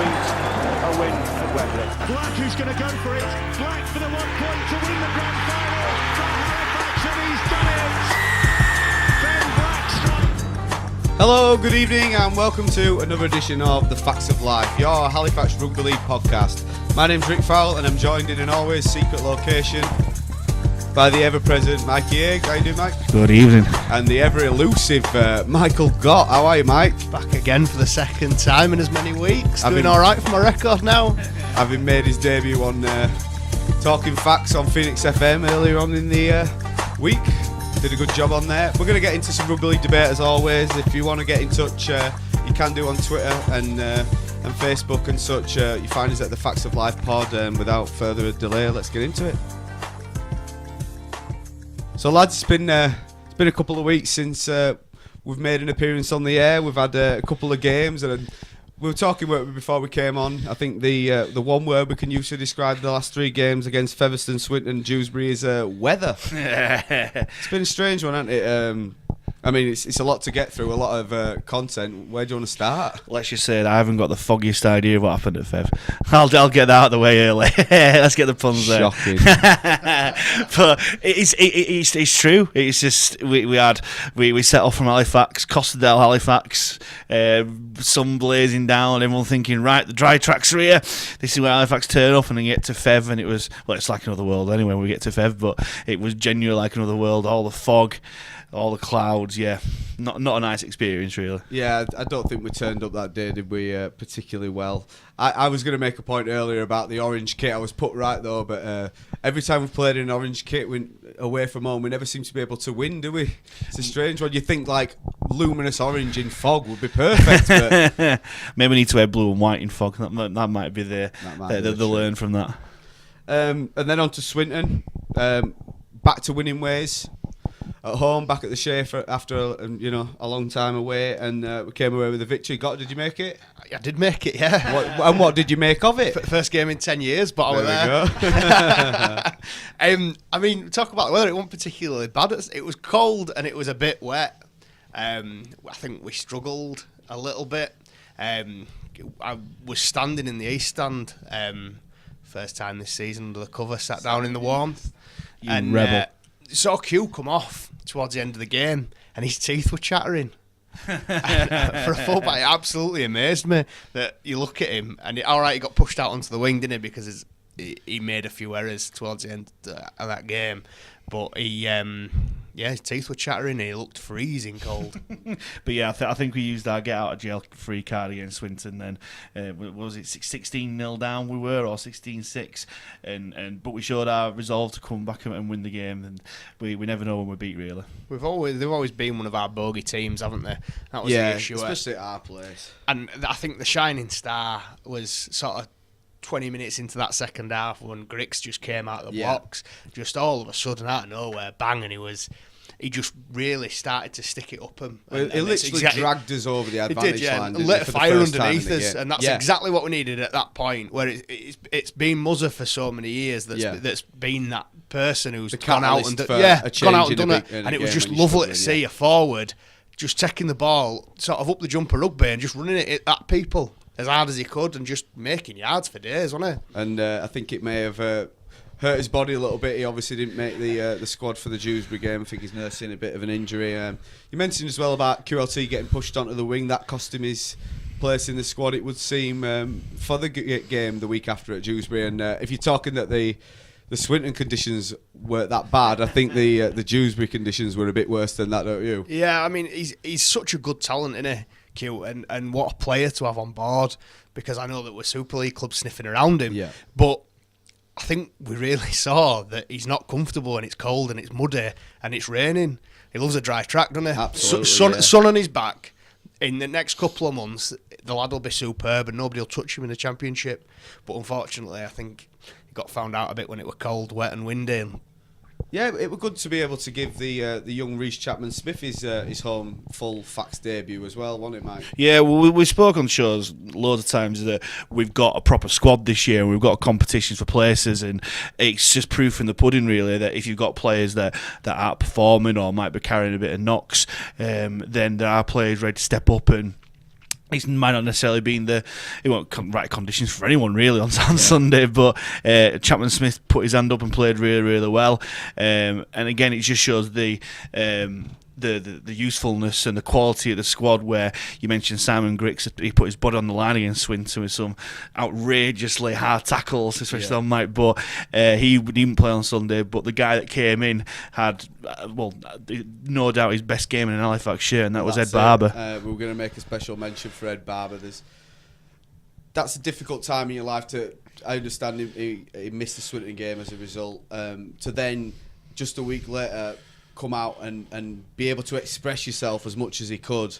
constitutes a win at Wembley. Black who's going to go for it. Black for the 1 point to win the grand final for Halifax, and he's done it. Ben Blackstone. Hello, good evening, and welcome to another edition of the Facts of Life, your Halifax Rugby League podcast. My name's Rick Fowle, and I'm joined in an always secret location by the ever-present Mikey Egg. How you doing, Mike? Good evening. And the ever-elusive Michael Gott. How are you, Mike? Back again for the second time in as many weeks. Doing all right for my record now. Having made his debut on Talking Facts on Phoenix FM earlier on in the week. Did a good job on there. We're going to get into some rugby league debate as always. If you want to get in touch, you can do on Twitter and Facebook and such. You find us at the FAX of Life pod. Without further delay, let's get into it. So, lads, it's been a couple of weeks since we've made an appearance on the air. We've had a couple of games, and we were talking before we came on. I think the one word we can use to describe the last three games against Featherstone, Swinton, Dewsbury is weather. It's been a strange one, hasn't it? I mean, it's a lot to get through, a lot of content. Where do you want to start? Let's just say that I haven't got the foggiest idea of what happened at Fev. I'll get that out of the way early. Let's get the puns there. Shocking. But it's true. It's just we set off from Halifax, Costerdale, Halifax, sun blazing down, everyone thinking, right, the dry tracks are here. This is where Halifax turn up, and then get to Fev, and it was, well, it's like another world anyway when we get to Fev, but it was genuinely like another world. All the fog, all the clouds, yeah, not a nice experience, really. Yeah, I don't think we turned up that day, did we, particularly well. I was going to make a point earlier about the orange kit. I was put right, though, but every time we've played in an orange kit away from home, we never seem to be able to win, do we? It's a strange one. You think, like, luminous orange in fog would be perfect, but... Maybe we need to wear blue and white in fog. That might be the learn from that. And then on to Swinton. Back to winning ways. At home, back at the Schaefer after a long time away, and we came away with a victory. Gott, did you make it? I did make it, yeah. What did you make of it? First game in 10 years, but I was there. I mean, talk about the weather. It wasn't particularly bad. It was cold and it was a bit wet. I think we struggled a little bit. I was standing in the east stand first time this season under the cover, sat down in the warmth. And rebel. Saw Q come off towards the end of the game, and his teeth were chattering. For a fullback, it absolutely amazed me that you look at him, and he got pushed out onto the wing, didn't he? Because he made a few errors towards the end of that game, but his teeth were chattering and he looked freezing cold. But yeah, I think we used our get out of jail free card against Swinton. Then was it 16-0 down we were, or 16-6, but we showed our resolve to come back and win the game. And we never know when we beat, really. They've always been one of our bogey teams, haven't they? That was the issue, especially at our place. And I think the shining star was sort of 20 minutes into that second half when Grix just came out of the blocks, just all of a sudden out of nowhere, bang, and he just really started to stick it up him. Well, he literally dragged us over the advantage line. He lit a fire underneath us, and that's exactly what we needed at that point, where it's been Muzza for so many years that's been that person who's gone out and done it, and it was just lovely to see a forward just taking the ball sort of up the jumper rugby and just running it at people as hard as he could and just making yards for days, wasn't he? And I think it may have hurt his body a little bit. He obviously didn't make the squad for the Dewsbury game. I think he's nursing a bit of an injury. You mentioned as well about QLT getting pushed onto the wing. That cost him his place in the squad, it would seem, for the game the week after at Dewsbury. And if you're talking that the Swinton conditions weren't that bad, I think the Dewsbury conditions were a bit worse than that, don't you? Yeah, I mean, he's such a good talent, isn't he? Q, and what a player to have on board, because I know that we're Super League clubs sniffing around him, but I think we really saw that he's not comfortable, and it's cold and it's muddy and it's raining. He loves a dry track, doesn't he? Absolutely, sun on his back. In the next couple of months, the lad will be superb and nobody will touch him in the Championship. But unfortunately, I think he got found out a bit when it were cold, wet and windy. Yeah, it was good to be able to give the young Rhys Chapman-Smith his home full Fax debut as well, wasn't it, Mike? Yeah, well, we spoke on shows loads of times that we've got a proper squad this year and we've got competitions for places, and it's just proof in the pudding, really, that if you've got players that aren't performing or might be carrying a bit of knocks, then there are players ready to step up and it might not necessarily be in the right conditions for anyone really on Sunday, but Chapman Smith put his hand up and played really, really well. And again, it just shows the usefulness and the quality of the squad, where you mentioned Simon Griggs, he put his body on the line against Swinton with some outrageously hard tackles, especially on Mike, but he didn't play on Sunday. But the guy that came in had, no doubt his best game in an Halifax shirt, and that was Ed Barber. We were going to make a special mention for Ed Barber. That's a difficult time in your life I understand he missed the Swinton game as a result. To then, just a week later, come out and be able to express yourself as much as he could,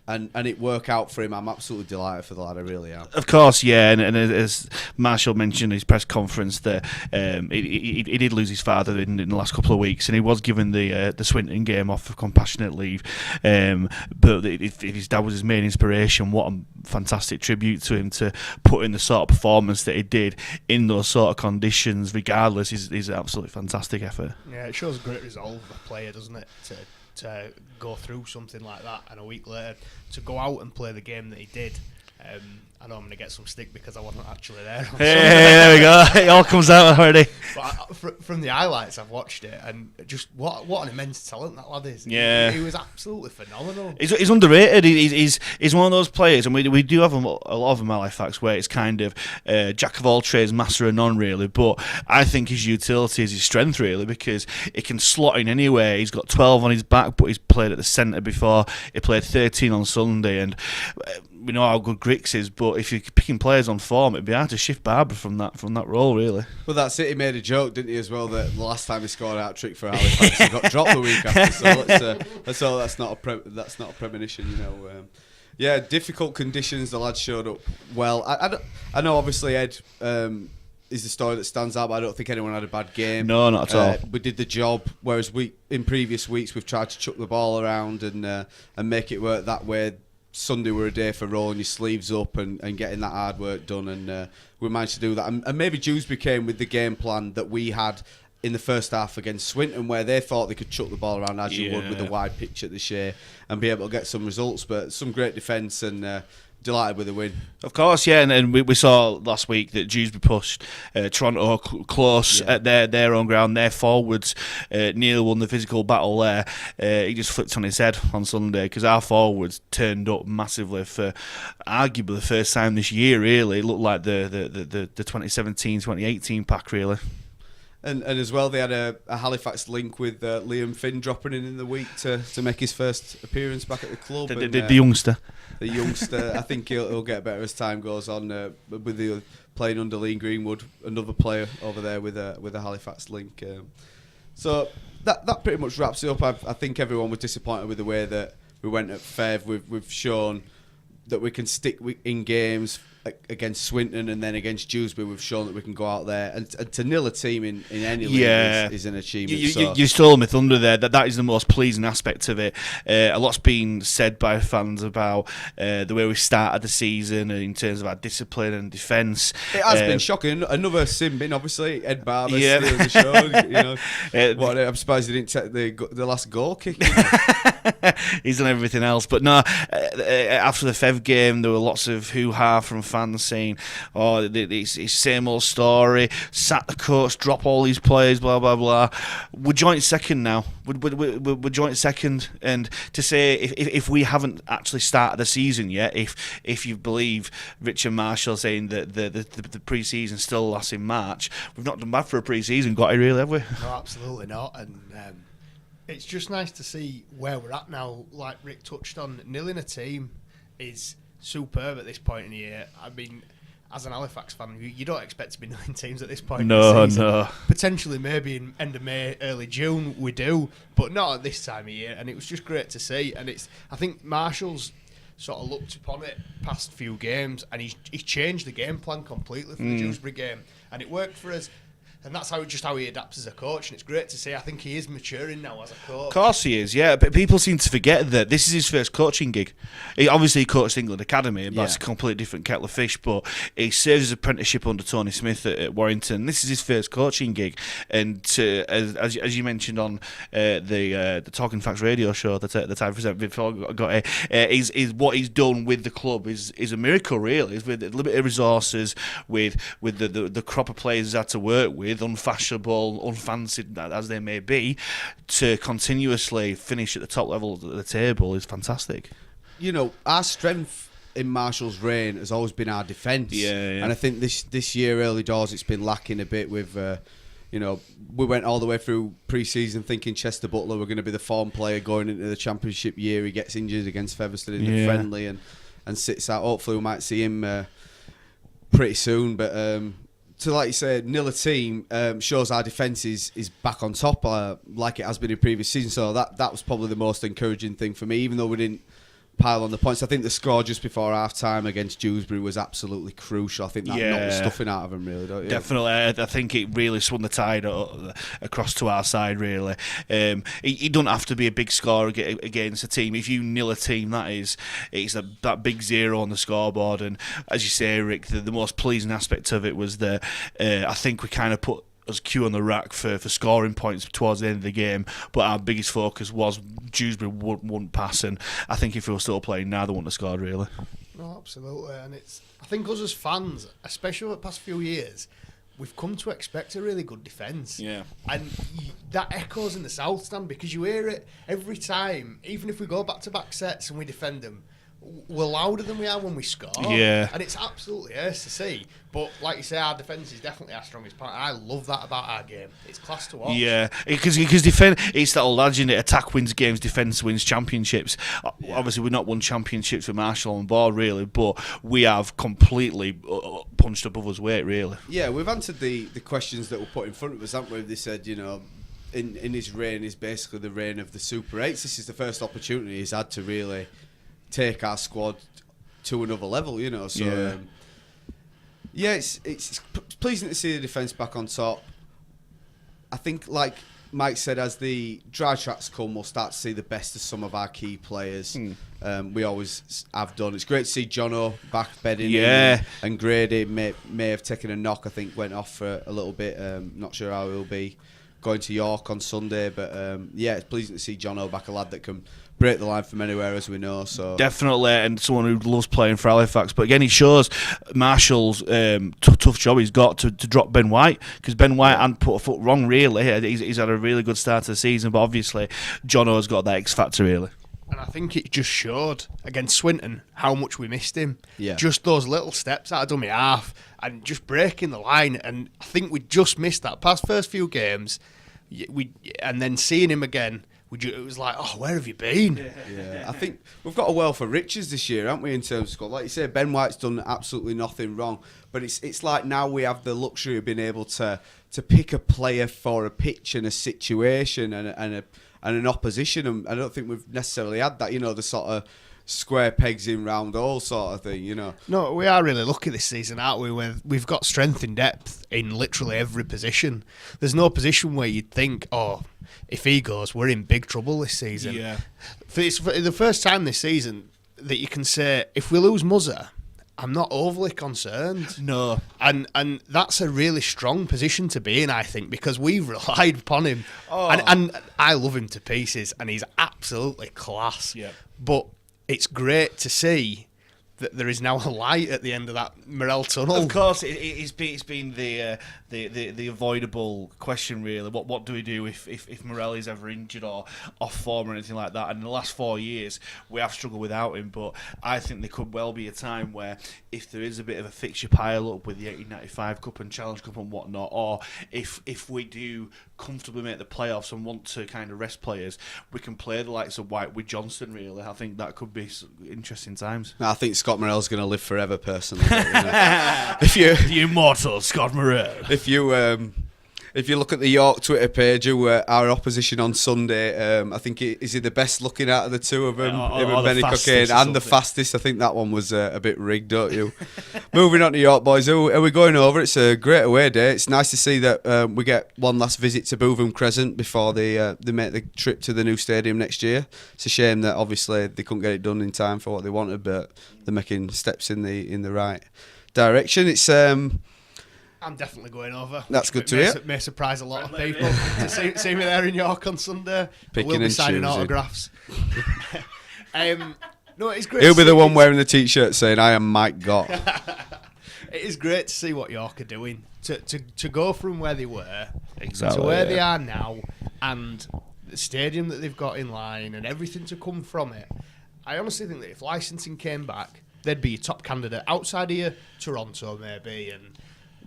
and it work out for him. I'm absolutely delighted for the lad, I really am. Of course, yeah, and as Marshall mentioned in his press conference, that he did lose his father in the last couple of weeks, and he was given the Swinton game off for compassionate leave. But if his dad was his main inspiration, what a fantastic tribute to him to put in the sort of performance that he did in those sort of conditions, regardless, is an absolutely fantastic effort. Yeah, it shows great resolve of a player, doesn't it? To go through something like that, and a week later to go out and play the game that he did. I know I'm going to get some stick because I wasn't actually there. Hey, there we go. It all comes out already. But from the highlights, I've watched it, and just what an immense talent that lad is. Yeah, he was absolutely phenomenal. He's underrated. He's one of those players, and we do have a lot of them at Halifax, where it's kind of jack of all trades, master of none, really. But I think his utility is his strength, really, because he can slot in anywhere. He's got 12 on his back, but he's played at the centre before. He played 13 on Sunday, and we know how good Griggs is, but if you're picking players on form, it'd be hard to shift Barber from that role, really. Well, that's it. He made a joke, didn't he, as well, that the last time he scored a hat-trick for Halifax, he got dropped the week after. So that's not a premonition, you know. Yeah, difficult conditions. The lads showed up well. I know, obviously, Ed is the story that stands out, but I don't think anyone had a bad game. No, not at all. We did the job, whereas in previous weeks we've tried to chuck the ball around and make it work that way. Sunday were a day for rolling your sleeves up and getting that hard work done, and we managed to do that. And maybe Dewsbury came with the game plan that we had in the first half against Swinton, where they thought they could chuck the ball around as you would with a wide pitch at the Shea and be able to get some results. But some great defence, and delighted with the win. Of course, yeah, and we saw last week that Dewsbury pushed Toronto close at their own ground. Their forwards nearly won the physical battle there. He just flipped on his head on Sunday, because our forwards turned up massively for arguably the first time this year, really. It looked like the 2017-2018 pack, really. And as well, they had a Halifax link with Liam Finn dropping in the week to make his first appearance back at the club. The youngster. The youngster, I think he'll get better as time goes on. With the playing under Liam Greenwood, another player over there with a Halifax link. So that pretty much wraps it up. I think everyone was disappointed with the way that we went at Fev. We've shown that we can stick in games against Swinton, and then against Dewsbury we've shown that we can go out there and to nil a team in any league is an achievement. You stole my thunder there. That is the most pleasing aspect of it. A lot's been said by fans about the way we started the season in terms of our discipline and defence. It has been shocking. Another sin bin, obviously. Ed Barber steals the show. You know, I'm surprised he didn't take the last goal kick. He's done everything else, but no. After the Fev game, there were lots of hoo-ha from fans saying, "Oh, it's same old story. Sack the coach, drop all these players, blah blah blah." We're joint second now. We're joint second, and to say if we haven't actually started the season yet, if you believe Richard Marshall saying that the pre-season still lasts in March, we've not done bad for a pre-season, got it really, have we? No, absolutely not, and. It's just nice to see where we're at now. Like Rick touched on, nilling a team is superb at this point in the year. I mean, as an Halifax fan, you don't expect to be nilling teams at this point in the season. No. Potentially maybe in end of May, early June, we do, but not at this time of year. And it was just great to see. And I think Marshall's sort of looked upon it past few games, and he's changed the game plan completely for the Dewsbury game. And it worked for us And that's how he adapts as a coach, and it's great to see. I think he is maturing now as a coach. Of course he is, yeah. But people seem to forget that this is his first coaching gig. He obviously coached England Academy, and that's a completely different kettle of fish. But he served his apprenticeship under Tony Smith at Warrington. This is his first coaching gig, and as you mentioned on the Talking Facts radio show that I presented before I got here, is what he's done with the club is a miracle, really. With limited resources, with the crop of players he's had to work with, unfashionable, unfancied as they may be, to continuously finish at the top level of the table is fantastic. You know, our strength in Marshall's reign has always been our defence. And I think this year, early doors, it's been lacking a bit with... you know, we went all the way through pre-season thinking Chester Butler were going to be the form player going into the championship year. He gets injured against Featherstone in the friendly and sits out. Hopefully we might see him pretty soon, but... So, like you said, nil a team shows our defence is back on top, like it has been in previous seasons. So that was probably the most encouraging thing for me, even though we didn't pile on the points. I think the score just before half-time against Dewsbury was absolutely crucial. I think that knocked the stuffing out of them, really, don't you? Definitely. I think it really swung the tide across to our side, really. It doesn't have to be a big score against a team. If you nil a team, it's that big zero on the scoreboard. And as you say, Rick, the most pleasing aspect of it was that I think we kind of put as Q on the rack for scoring points towards the end of the game, but our biggest focus was Dewsbury wouldn't pass, and I think if we were still playing now, they wouldn't have scored, really. No, absolutely, and I think us as fans, especially over the past few years, we've come to expect a really good defence. Yeah. And that echoes in the South Stand, because you hear it every time, even if we go back-to-back sets and we defend them, we're louder than we are when we score. Yeah. And it's absolutely nice to see. But like you say, our defence is definitely our strongest part. I love that about our game. It's class to watch. Yeah, because defend, it's that old legend that attack wins games, defence wins championships. Yeah. Obviously, we've not won championships with Marshall on board, really, but we have completely punched above us weight, really. Yeah, we've answered the questions that were put in front of us, haven't we? They said, you know, in his reign is basically the reign of the Super 8s. This is the first opportunity he's had to really take our squad to another level, you know. So it's pleasing to see the defence back on top. I think, like Mike said, as the dry tracks come, we'll start to see the best of some of our key players. We always have done. It's great to see Jono back bedding in, and Grady may have taken a knock. I think went off for a little bit. Not sure how he'll be going to York on Sunday, but it's pleasing to see Jono back, a lad that can break the line from anywhere, as we know. So definitely, and someone who loves playing for Halifax. But again, he shows Marshall's tough job he's got to drop Ben White, because Ben White hadn't put a foot wrong, really. He's had a really good start to the season, but obviously Jono's got that X factor, really. And I think it just showed against Swinton how much we missed him. Yeah. Just those little steps out of dummy half and just breaking the line. And I think we just missed that past first few games. And then seeing him again, it was like, oh, where have you been? Yeah, I think we've got a wealth of riches this year, haven't we, in terms of squad? Like you say, Ben White's done absolutely nothing wrong, but it's like now we have the luxury of being able to pick a player for a pitch and a situation and an opposition, and I don't think we've necessarily had that, you know, the sort of square pegs in round holes sort of thing, you know. No, we are really lucky this season, aren't we? We've got strength in depth in literally every position. There's no position where you'd think, oh, if he goes, we're in big trouble this season. Yeah. It's for the first time this season that you can say, if we lose Muzza, I'm not overly concerned. No. And that's a really strong position to be in, I think, because we've relied upon him. Oh. And I love him to pieces, and he's absolutely class. Yeah. But it's great to see that there is now a light at the end of that Morel tunnel. Of course, it's been the avoidable question, really. What do we do if Morel is ever injured or off form or anything like that? And in the last 4 years, we have struggled without him. But I think there could well be a time where, if there is a bit of a fixture pile up with the 1895 Cup and Challenge Cup and whatnot, or if we do comfortably make the playoffs and want to kind of rest players, we can play the likes of White with Johnson, really. I think that could be interesting times. I think Scott Morell's going to live forever, personally. But, you know, The immortal Scott Morel. If you If you look at the York Twitter page, who were our opposition on Sunday, I think is he the best looking out of the two of them? Him and Benny Cockayne, and the fastest. I think that one was a bit rigged, don't you? Moving on to York, boys. Are we going over? It's a great away day. It's nice to see that we get one last visit to Bootham Crescent before they make the trip to the new stadium next year. It's a shame that obviously they couldn't get it done in time for what they wanted, but they're making steps in the right direction. It's I'm definitely going over. That's good to hear. May surprise a lot of people to see me there in York on Sunday. We'll be signing autographs. No, it's great. He'll be the one wearing the t-shirt saying, "I am Mike Gott." It is great to see what York are doing. To go from where they were exactly, to where they are now, and the stadium that they've got in line, and everything to come from it. I honestly think that if licensing came back, they'd be a top candidate outside of Toronto maybe and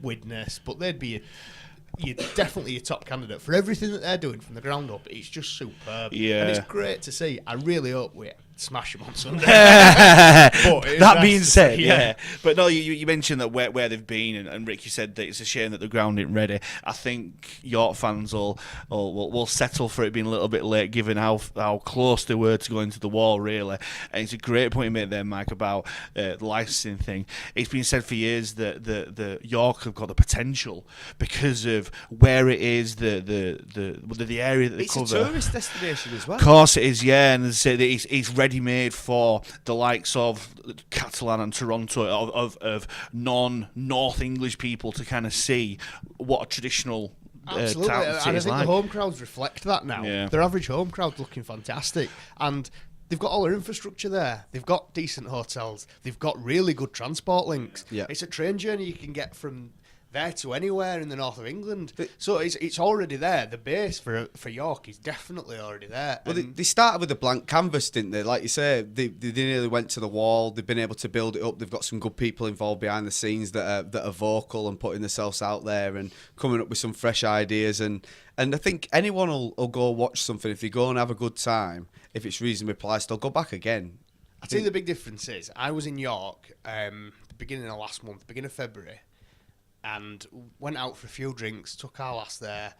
Widnes, but they'd be definitely a top candidate for everything that they're doing from the ground up. It's just superb, and it's great to see. I really hope we smash them on Sunday. That being said, but no, you mentioned that where they've been, and Rick, you said that it's a shame that the ground isn't ready. I think York fans will settle for it being a little bit late, given how close they were to going to the wall, really. And it's a great point you made there, Mike, about the licensing thing. It's been said for years that the York have got the potential because of where it is, the area that they cover. It's a tourist destination as well. Of course it is, yeah, and they say that it's ready-made for the likes of Catalan and Toronto, of non-North English people to kind of see what a traditional absolutely, town and I think like. the home crowds reflect that now. Yeah. Their average home crowd's looking fantastic, and they've got all their infrastructure there. They've got decent hotels. They've got really good transport links. Yeah. It's a train journey you can get from there to anywhere in the north of England. So it's already there. The base for York is definitely already there. Well, they started with a blank canvas, didn't they? Like you say, they nearly went to the wall. They've been able to build it up. They've got some good people involved behind the scenes that are vocal and putting themselves out there and coming up with some fresh ideas. And I think anyone will go watch something if they go and have a good time. If it's reasonably priced, they'll go back again. I think the big difference is I was in York beginning of last month, beginning of February, and went out for a few drinks, took our last there,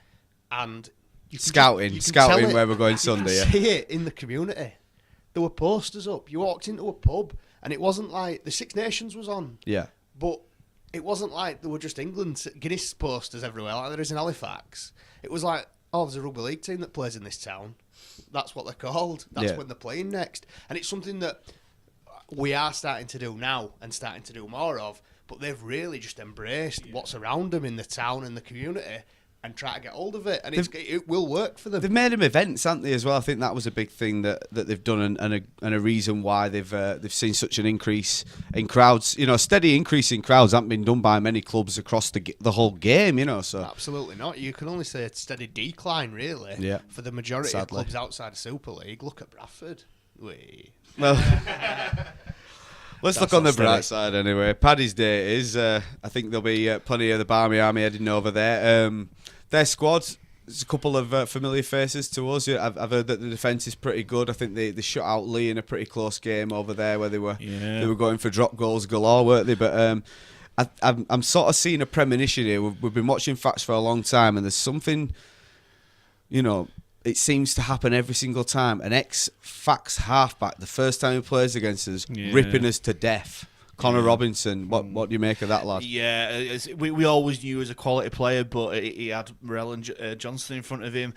and scouting where we're going Sunday. You can see it in the community. There were posters up. You walked into a pub, and it wasn't like the Six Nations was on. Yeah, but it wasn't like there were just England Guinness posters everywhere like there is in Halifax. It was like, oh, there's a rugby league team that plays in this town. That's what they're called. That's when they're playing next, and it's something that we are starting to do now and starting to do more of. But they've really just embraced what's around them in the town and the community and try to get hold of it. And it will work for them. They've made them events, haven't they, as well? I think that was a big thing that they've done and a reason why they've seen such an increase in crowds. You know, a steady increase in crowds hasn't been done by many clubs across the whole game, you know. So absolutely not. You can only say a steady decline, really, for the majority of clubs outside of Super League. Look at Bradford. Well... Let's look on the bright side anyway. Paddy's Day is. I think there'll be plenty of the Barmy Army heading over there. Their squad, there's a couple of familiar faces to us. I've heard that the defence is pretty good. I think they shut out Lee in a pretty close game over there where they were going for drop goals galore, weren't they? But I'm sort of seeing a premonition here. We've been watching FAX for a long time, and there's something, you know. It seems to happen every single time. An ex-FAX halfback, the first time he plays against us, ripping us to death. Connor Robinson, what do you make of that lad? Yeah, we always knew he was a quality player, but he had Morell and Johnston in front of him.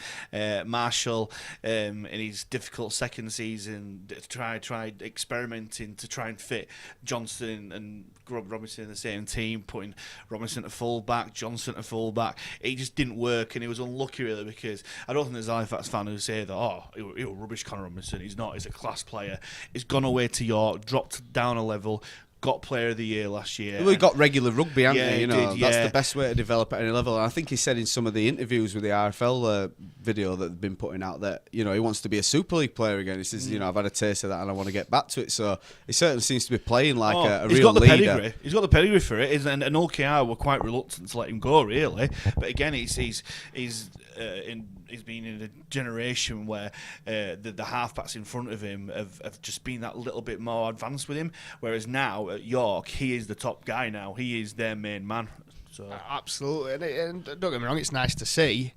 Marshall, in his difficult second season, tried experimenting to try and fit Johnston and Robinson in the same team, putting Robinson at full back, Johnston at full back. It just didn't work, and he was unlucky really, because I don't think there's a Halifax fan who say that, he was rubbish, Connor Robinson. He's not. He's a class player. He's gone away to York, dropped down a level, got Player of the Year last year. Well, he got regular rugby, hasn't he? You know, did, that's the best way to develop at any level. And I think he said in some of the interviews with the RFL video that they've been putting out that, you know, he wants to be a Super League player again. He says, you know, I've had a taste of that and I want to get back to it. So he certainly seems to be playing like a real leader. Pedigree. He's got the pedigree for it. And OKR were quite reluctant to let him go, really. But again, he's been in a generation where the halfbacks in front of him have just been that little bit more advanced with him. Whereas now at York, he is the top guy now. He is their main man, So absolutely, and don't get me wrong, it's nice to see.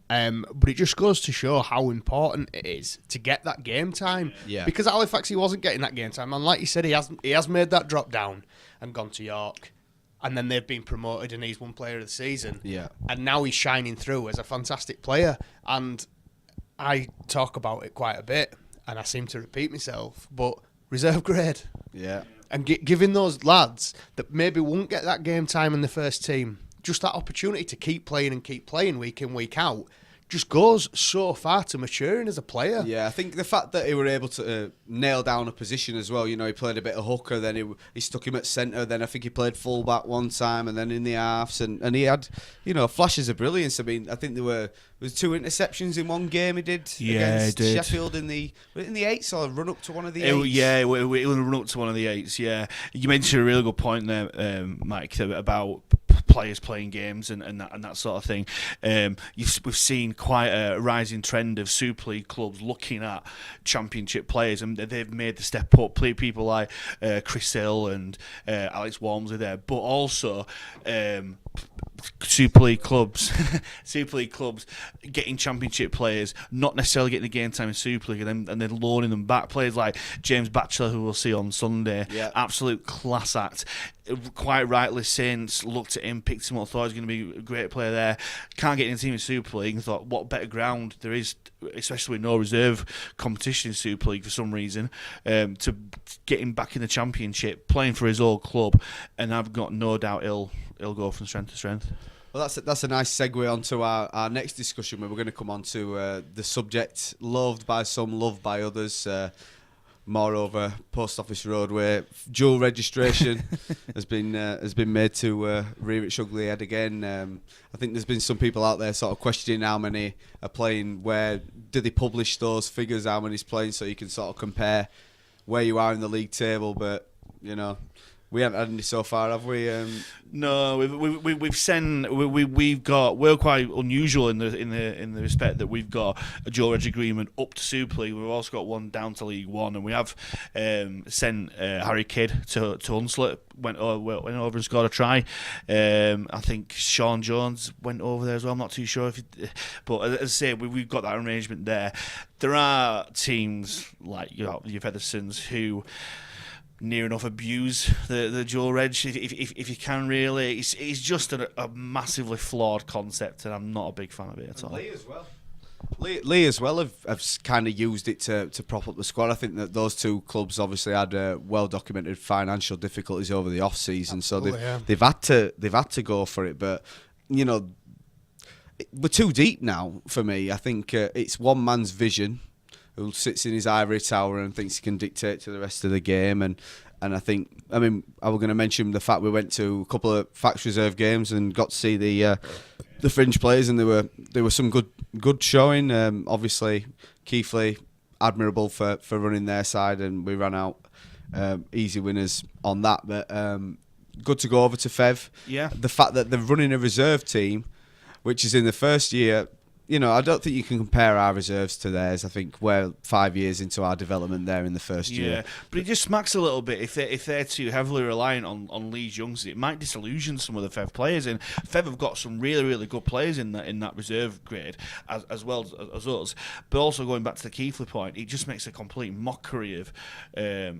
But it just goes to show how important it is to get that game time. Yeah. Because at Halifax, he wasn't getting that game time. And like you said, he has made that drop down and gone to York. And then they've been promoted and he's won player of the season. Yeah. And now he's shining through as a fantastic player. And I talk about it quite a bit. And I seem to repeat myself. But reserve grade. Yeah. And giving those lads that maybe won't get that game time in the first team just that opportunity to keep playing week in, week out, just goes so far to maturing as a player. Yeah, I think the fact that he were able to nail down a position as well, he played a bit of hooker, then he stuck him at centre, then I think he played full-back one time, and then in the halves, and he had, flashes of brilliance. I mean, I think there was 2 interceptions in one game he did against Sheffield in the eights, or run up to one of the eights. Yeah, we run up to one of the eights, yeah. You mentioned a really good point there, Mike, about players playing games and that sort of thing. We've seen quite a rising trend of Super League clubs looking at Championship players, and they've made the step up. People like Chris Hill and Alex Walmsley there, but also Super League clubs getting Championship players, not necessarily getting the game time in Super League, and then loaning them back. Players like James Batchelor, who we'll see on Sunday, absolute class act. Quite rightly, Saints looked at him, picked him up, thought he was going to be a great player there. Can't get in the team in Super League, and thought, what better ground there is, especially with no reserve competition in Super League for some reason, to get him back in the Championship, playing for his old club, and I've got no doubt he'll go from strength to strength. Well, that's a nice segue onto our next discussion, where we're going to come on to the subject loved by some, loved by others. Moreover, Post Office Road, where dual registration has been made to rear its ugly head again. I think there's been some people out there sort of questioning how many are playing. Where do they publish those figures? How many's playing, so you can sort of compare where you are in the league table? But we haven't had any so far, have we? No, we're quite unusual in the respect that we've got a dual reg agreement up to Super League. We've also got one down to League One, and we have sent Harry Kidd to Hunslet. Went over and scored a try. I think Sean Jones went over there as well. I'm not too sure but as I say, we've got that arrangement there. There are teams like your Feathersons who near enough abuse the dual reg if you can, really. It's just a massively flawed concept, and I'm not a big fan of it at all. Lee as well have kind of used it to prop up the squad. I think that those two clubs obviously had well documented financial difficulties over the off season, so they've had to go for it. But we're too deep now for me. I think it's one man's vision, who sits in his ivory tower and thinks he can dictate to the rest of the game. And I think, I was going to mention the fact we went to a couple of FAX reserve games and got to see the fringe players, and there were some good showing. Obviously, Keighley, admirable for running their side, and we ran out easy winners on that. But good to go over to Fev. Yeah. The fact that they're running a reserve team, which is in the first year. I don't think you can compare our reserves to theirs. I think we're 5 years into our development there in the first year. Yeah, but it just smacks a little bit if they're too heavily reliant on Lee's youngsters. It might disillusion some of the Fev players, and Fev have got some really, really good players in that reserve grade as well as us. But also, going back to the Keighley point, it just makes a complete mockery of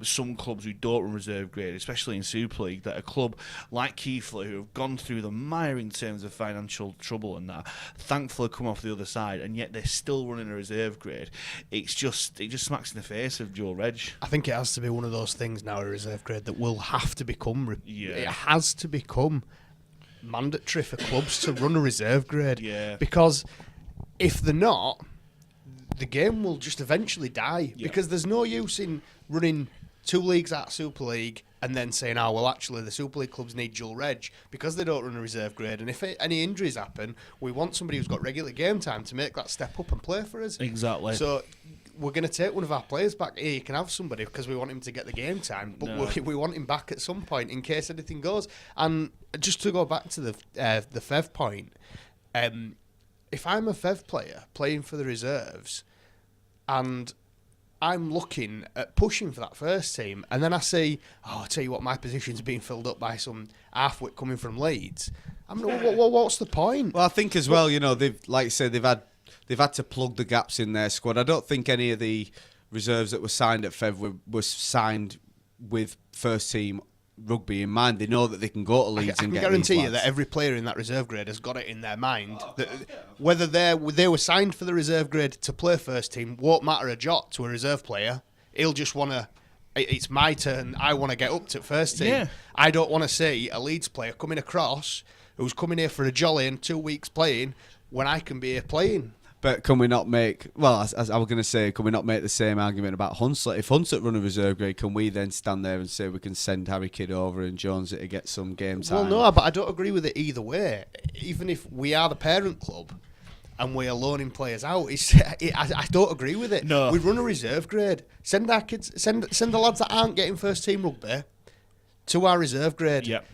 some clubs who don't run reserve grade, especially in Super League, that a club like Keighley, who have gone through the mire in terms of financial trouble and that, thankfully come off the other side, and yet they're still running a reserve grade. It just smacks in the face of dual reg. I think it has to be one of those things now, a reserve grade, that will have to become it has to become mandatory for clubs to run a reserve grade. Yeah. Because if they're not, the game will just eventually die. Yeah. Because there's no use in running 2 leagues at Super League and then saying, actually the Super League clubs need dual reg because they don't run a reserve grade. And if any injuries happen, we want somebody who's got regular game time to make that step up and play for us. Exactly. So we're going to take one of our players back. Here, you can have somebody because we want him to get the game time, but we want him back at some point in case anything goes. And just to go back to the Fev point, if I'm a Fev player playing for the reserves and I'm looking at pushing for that first team, and then I see, I tell you what, my position's being filled up by some halfwit coming from Leeds. I mean, what's the point? Well, I think as well, they've, like you said, they've had to plug the gaps in their squad. I don't think any of the reserves that were signed at Fev were signed with first team rugby in mind. They know that they can go to Leeds and get. I can guarantee you that every player in that reserve grade has got it in their mind that whether they were signed for the reserve grade to play first team won't matter a jot to a reserve player. He'll just want to. It's my turn. I want to get up to first team. Yeah. I don't want to see a Leeds player coming across who's coming here for a jolly and 2 weeks playing when I can be here playing. But can we not make, as I was going to say, can we not make the same argument about Hunslet? If Hunslet run a reserve grade, can we then stand there and say we can send Harry Kidd over and Jones to get some game time? Well, no, but I don't agree with it either way. Even if we are the parent club and we are loaning players out, I don't agree with it. No. We run a reserve grade. Send our kids, send the lads that aren't getting first team rugby to our reserve grade. Yep.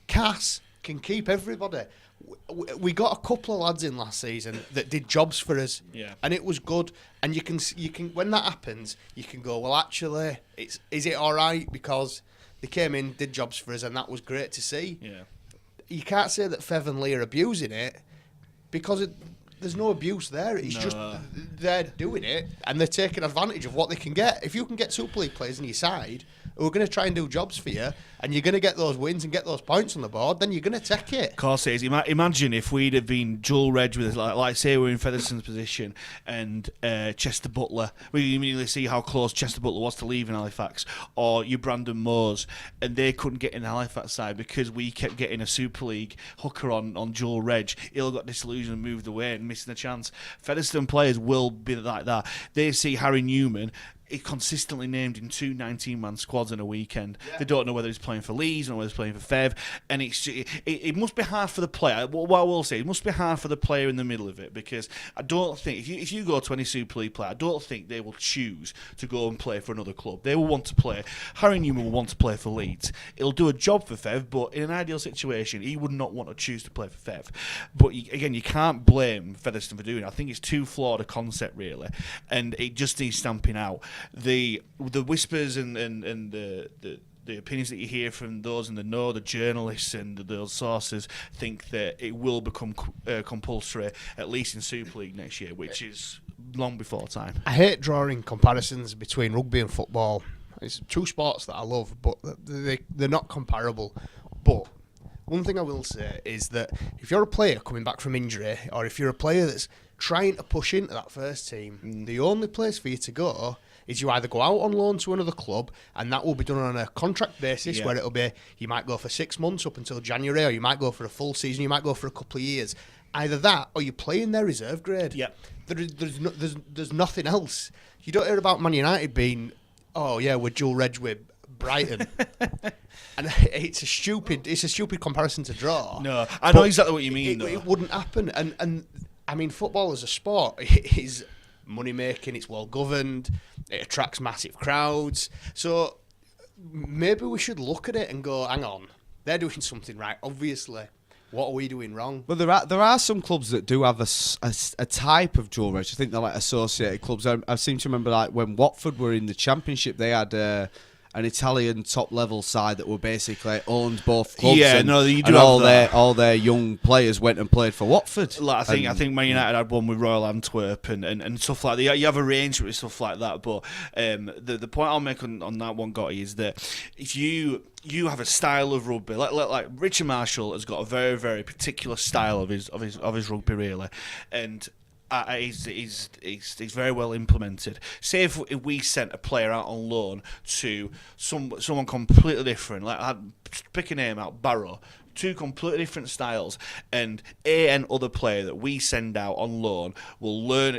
Cass can keep everybody. We got a couple of lads in last season that did jobs for us, and it was good. And you can when that happens, you can go, well, actually, is it all right because they came in, did jobs for us, and that was great to see. Yeah, you can't say that Fev and Lee are abusing it because there's no abuse there. It's just they're doing it and they're taking advantage of what they can get. If you can get Super League players on your side who are going to try and do jobs for you, and you're going to get those wins and get those points on the board, then you're going to take it. Of course it is. Imagine if we'd have been dual reg with, like say we're in Featherston's position and Chester Butler. We immediately see how close Chester Butler was to leaving Halifax, or you Brandon Moores, and they couldn't get in the Halifax side because we kept getting a Super League hooker on dual reg. He'll got disillusioned and moved away and missing the chance. Featherston players will be like that. They see Harry Newman consistently named in 2 19-man squads in a weekend. Yeah. They don't know whether he's playing for Leeds or whether he's playing for Fev, and it must be hard for the player. What I will say, it must be hard for the player in the middle of it, because I don't think if you go to any Super League player, I don't think they will choose to go and play for another club. They will want to play. Harry Newman will want to play for Leeds. He'll do a job for Fev, but in an ideal situation, he would not want to choose to play for Fev. But again, you can't blame Featherston for doing it. I think it's too flawed a concept, really, and it just needs stamping out. The whispers and the opinions that you hear from those in the know, the journalists and those sources, think that it will become compulsory, at least in Super League next year, which is long before time. I hate drawing comparisons between rugby and football. It's two sports that I love, but they're not comparable. But one thing I will say is that if you're a player coming back from injury, or if you're a player that's trying to push into that first team, the only place for you to go is you either go out on loan to another club, and that will be done on a contract basis, where it'll be, you might go for 6 months up until January, or you might go for a full season, you might go for a couple of years. Either that, or you play in their reserve grade. Yep. There's nothing else. You don't hear about Man United being, we're dual reg with Brighton. And it's a stupid comparison to draw. No, I know exactly what you mean. It wouldn't happen. And I mean, football as a sport is money making. It's well governed. It attracts massive crowds. So maybe we should look at it and go, hang on, they're doing something right. Obviously, what are we doing wrong? Well, there are some clubs that do have a type of dual reg. I think they're like associated clubs. I seem to remember, like when Watford were in the Championship, they had an Italian top level side that were basically owned both clubs. Yeah, and, no, you do and have all their young players went and played for Watford. Like, I think Man United had one with Royal Antwerp and stuff like that. You have arrangement with stuff like that. But the point I'll make on that one, Gotti, is that if you have a style of rugby, like Richard Marshall has got a very, very particular style of his rugby, really, and he's very well implemented. Say if we sent a player out on loan to someone completely different, like I'd pick a name out, Barrow, two completely different styles, and an other player that we send out on loan will learn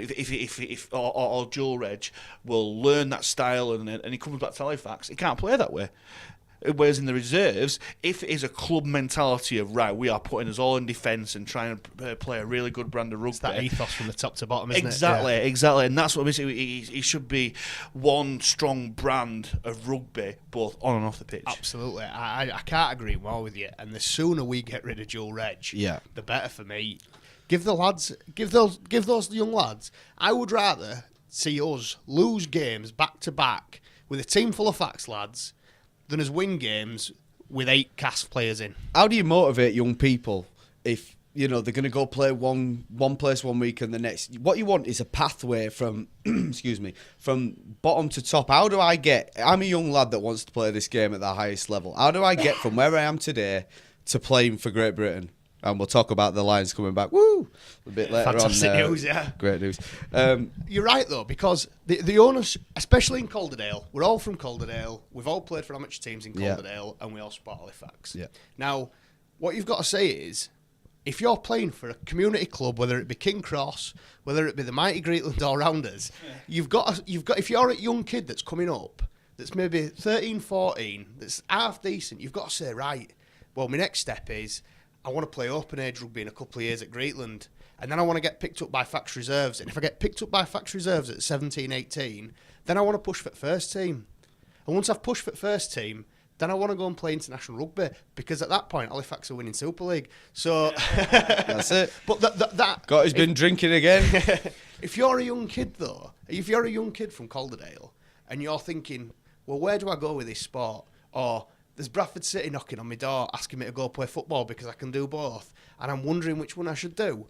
or dual reg will learn that style, and he comes back to Halifax, he can't play that way. Whereas in the reserves, if it is a club mentality of, right, we are putting us all in defence and trying to play a really good brand of rugby. It's that ethos from the top to bottom, isn't it? Yeah. Exactly. And that's what basically it should be, one strong brand of rugby, both on and off the pitch. Absolutely. I can't agree more with you. And the sooner we get rid of dual reg, the better for me. Give those young lads. I would rather see us lose games back to back with a team full of FAX lads than us win games with 8 cast players in. How do you motivate young people if they're going to go play one place one week and the next? What you want is a pathway from from bottom to top. I'm a young lad that wants to play this game at the highest level. How do I get from where I am today to playing for Great Britain? And we'll talk about the Lions coming back. Woo! A bit later Fantastic on. news, yeah. Great news. You're right, though, because the owners, especially in Calderdale, we're all from Calderdale. We've all played for amateur teams in Calderdale, and we all support Halifax. Yeah. Now, what you've got to say is, if you're playing for a community club, whether it be King Cross, whether it be the mighty Greatland All-Rounders, you've got if you're a young kid that's coming up, that's maybe 13, 14, that's half decent, you've got to say, right, well, my next step is, I want to play open age rugby in a couple of years at Greatland, and then I want to get picked up by FAX reserves. And if I get picked up by FAX reserves at 17, 18, then I want to push for the first team. And once I've pushed for the first team, then I want to go and play international rugby, because at that point Halifax are winning Super League. So that's it. But that Gott has been drinking again. If you're a young kid though, if you're a young kid from Calderdale and you're thinking, well, where do I go with this sport? Or there's Bradford City knocking on my door asking me to go play football because I can do both, and I'm wondering which one I should do.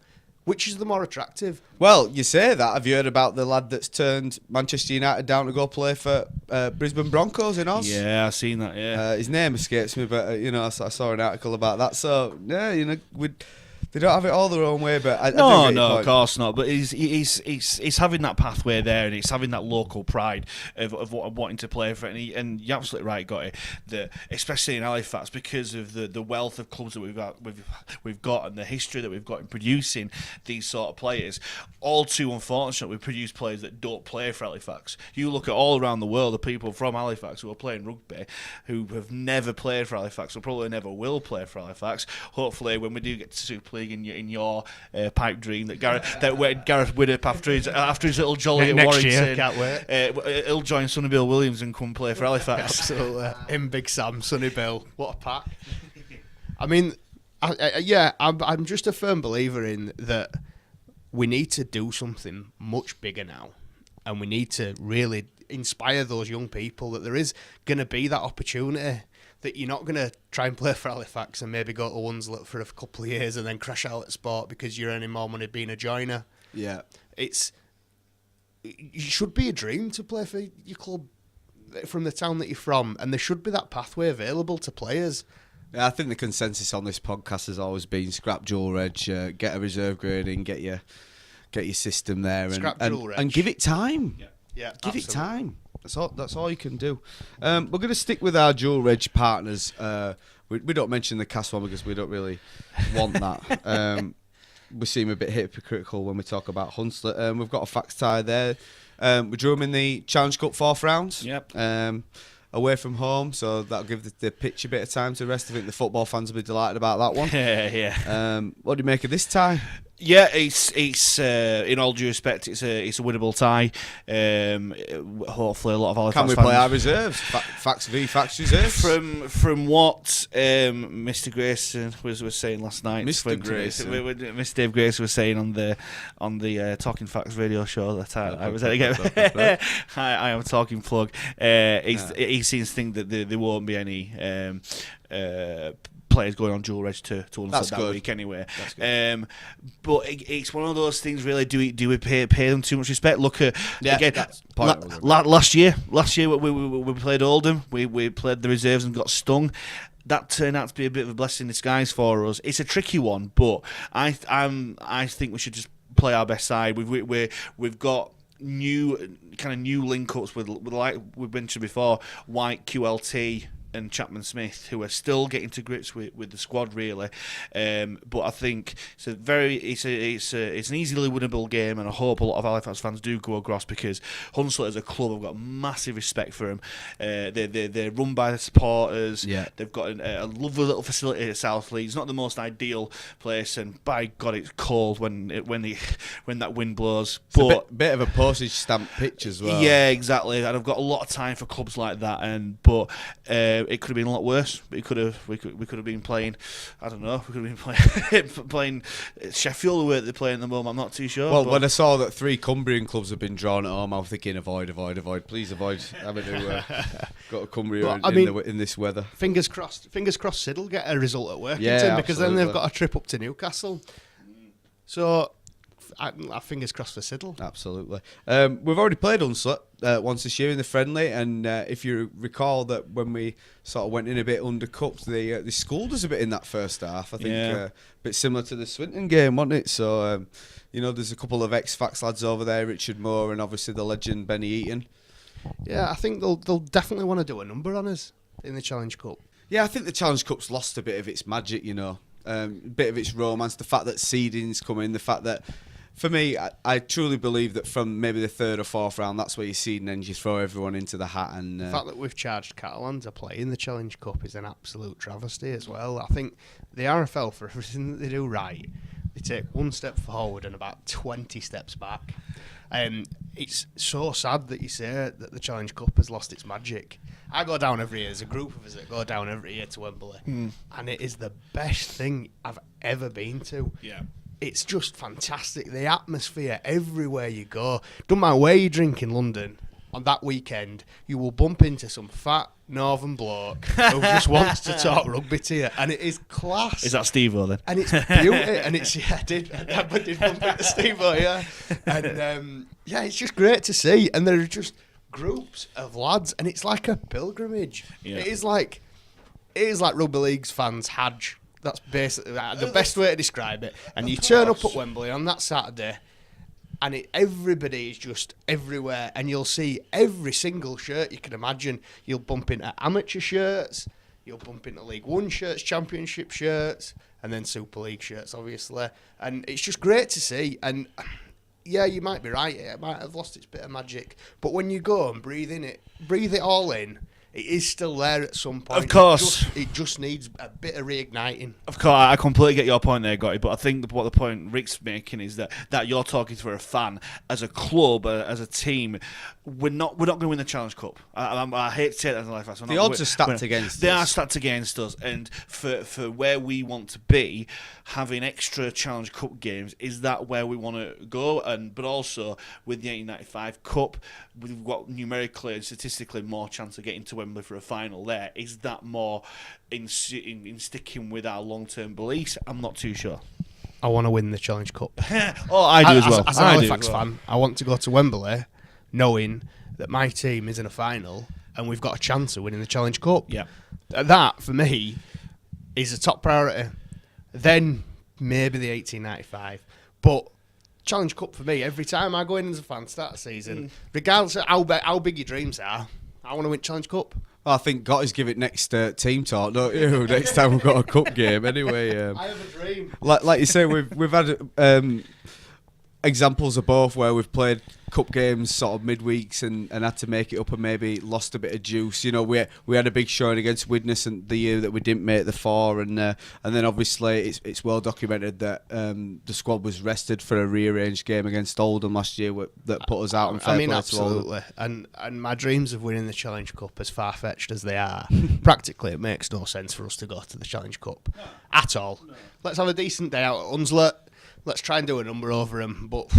Which is the more attractive? Well, you say that. Have you heard about the lad that's turned Manchester United down to go play for Brisbane Broncos in Oz? Yeah, I've seen that, yeah. His name escapes me, but, I saw an article about that. So, yeah, they don't have it all their own way, but I No, of course not. But he's having that pathway there, and he's having that local pride of wanting to play for it. And you're absolutely right, Gotty, that especially in Halifax, because of the wealth of clubs that we've got and the history that we've got in producing these sort of players, all too unfortunate, we produce players that don't play for Halifax. You look at all around the world, the people from Halifax who are playing rugby, who have never played for Halifax, or probably never will play for Halifax. Hopefully, when we do get to Super League in your pipe dream, that Gareth Widdop after his little jolly at next Warrington, year, can't wait. He'll join Sonny Bill Williams and come play for Halifax. Absolutely. Him, Big Sam, Sonny Bill, what a pack. I mean, I'm just a firm believer in that we need to do something much bigger now, and we need to really inspire those young people that there is going to be that opportunity, that you're not going to try and play for Halifax and maybe go to Wandsworth for a couple of years and then crash out at sport because you're earning more money being a joiner. Yeah. It should be a dream to play for your club from the town that you're from, and there should be that pathway available to players. Yeah, I think the consensus on this podcast has always been scrap dual reg, get a reserve grade in, get your system there, and give it time. Yeah, give it time. That's all you can do. We're going to stick with our dual reg partners. We don't mention the cast one because we don't really want that. We seem a bit hypocritical when we talk about Hunslet. We've got a FAX tie there. We drew them in the Challenge Cup 4th round. Yep. Away from home, so that'll give the pitch a bit of time to rest. I think the football fans will be delighted about that one. Yeah. What do you make of this tie? Yeah, it's in all due respect, it's a winnable tie. Hopefully, a lot of Halifax fans. Can we play our reserves? FAX v FAX reserves. From what Mr. Grayson was saying last night, Mr. Dave Grayson was saying on the Talking FAX radio show that I was at again. I am a talking plug. He seems to think that there won't be any players going on dual reg to Hunslet that week anyway. But it's one of those things, really. Do we pay them too much respect? Look at again last year we played Oldham, we played the reserves and got stung. That turned out to be a bit of a blessing in disguise for us. It's a tricky one, but I think we should just play our best side. We've got new link ups with like we mentioned before, White, QLT and Chapman Smith, who are still getting to grips with the squad, really. But I think it's an easily winnable game, and I hope a lot of Halifax fans do go across, because Hunslet as a club, I've got massive respect for them. They're run by the supporters. Yeah. They've got a lovely little facility at Southleigh. It's not the most ideal place, and by God, it's cold when that wind blows. It's a bit of a postage stamp pitch as well. Yeah, exactly. And I've got a lot of time for clubs like that. But it could have been a lot worse. We could have been playing. I don't know. We could have been playing Sheffield, where they're playing at the moment. I'm not too sure. Well, when I saw that 3 Cumbrian clubs have been drawn at home, I was thinking avoid. Please avoid having to go to Cumbria in this weather. Fingers crossed. Sid will get a result at Workington, Yeah, because then they've got a trip up to Newcastle. So, I fingers crossed for Siddle. Absolutely. We've already played Hunslet once this year in the friendly, and if you recall that when we sort of went in a bit undercupped, they schooled us a bit in that first half. I think a bit similar to the Swinton game, wasn't it? So, there's a couple of ex-FAX lads over there, Richard Moore and obviously the legend Benny Eaton. Yeah, I think they'll definitely want to do a number on us in the Challenge Cup. Yeah, I think the Challenge Cup's lost a bit of its magic, a bit of its romance, the fact that seedings come in, the fact that, for me, I truly believe that from maybe the 3rd or 4th round, that's where you seed and then you throw everyone into the hat. And the fact that we've charged Catalan to play in the Challenge Cup is an absolute travesty as well. I think the RFL, for everything that they do right, they take one step forward and about 20 steps back. It's so sad that you say that the Challenge Cup has lost its magic. I go down every year. There's a group of us that go down every year to Wembley, and it is the best thing I've ever been to. Yeah. It's just fantastic. The atmosphere everywhere you go. Don't matter where you drink in London, on that weekend, you will bump into some fat northern bloke who just wants to talk rugby to you, and it is class. Is that Steve-O then? And it's beautiful, and it's I did bump into Steve-O, yeah. And it's just great to see, and there are just groups of lads, and it's like a pilgrimage. Yeah. It is like rugby league's fans' Hajj. That's basically the best way to describe it. And you turn up at Wembley on that Saturday, and everybody is just everywhere, and you'll see every single shirt you can imagine. You'll bump into amateur shirts, you'll bump into League One shirts, Championship shirts, and then Super League shirts, obviously. And it's just great to see. And yeah, you might be right, it might have lost its bit of magic, but when you go and breathe it all in, it is still there at some point. Of course. It just needs a bit of reigniting. Of course, I completely get your point there, Gotty, but I think what the point Rick's making is that you're talking to a fan. As a club, as a team, we're not going to win the Challenge Cup. I hate to say that in life. The odds are stacked against us. They are stacked against us, and for where we want to be, having extra Challenge Cup games, is that where we want to go? But also, with the 1895 Cup, we've got numerically and statistically more chance of getting to Wembley for a final there. Is that more in sticking with our long-term beliefs? I'm not too sure. I want to win the Challenge Cup. Oh, I do as well. As an Halifax fan, I want to go to Wembley knowing that my team is in a final and we've got a chance of winning the Challenge Cup. Yeah. That, for me, is a top priority. Then maybe the 1895. But Challenge Cup for me, every time I go in as a fan, start a season, regardless of how big your dreams are, I want to win Challenge Cup. Well, I think Gott is give it next team talk, don't you? Next time we've got a cup game, anyway. I have a dream. Like you say, we've had examples of both where we've played cup games sort of midweeks and had to make it up and maybe lost a bit of juice. We had a big showing against Widnes and the year that we didn't make the 4, and then obviously it's well documented that the squad was rested for a rearranged game against Oldham last year that put us out. And absolutely. And my dreams of winning the Challenge Cup, as far fetched as they are, practically it makes no sense for us to go to the Challenge Cup at all. Let's have a decent day out at Hunslet. Let's try and do a number over them, but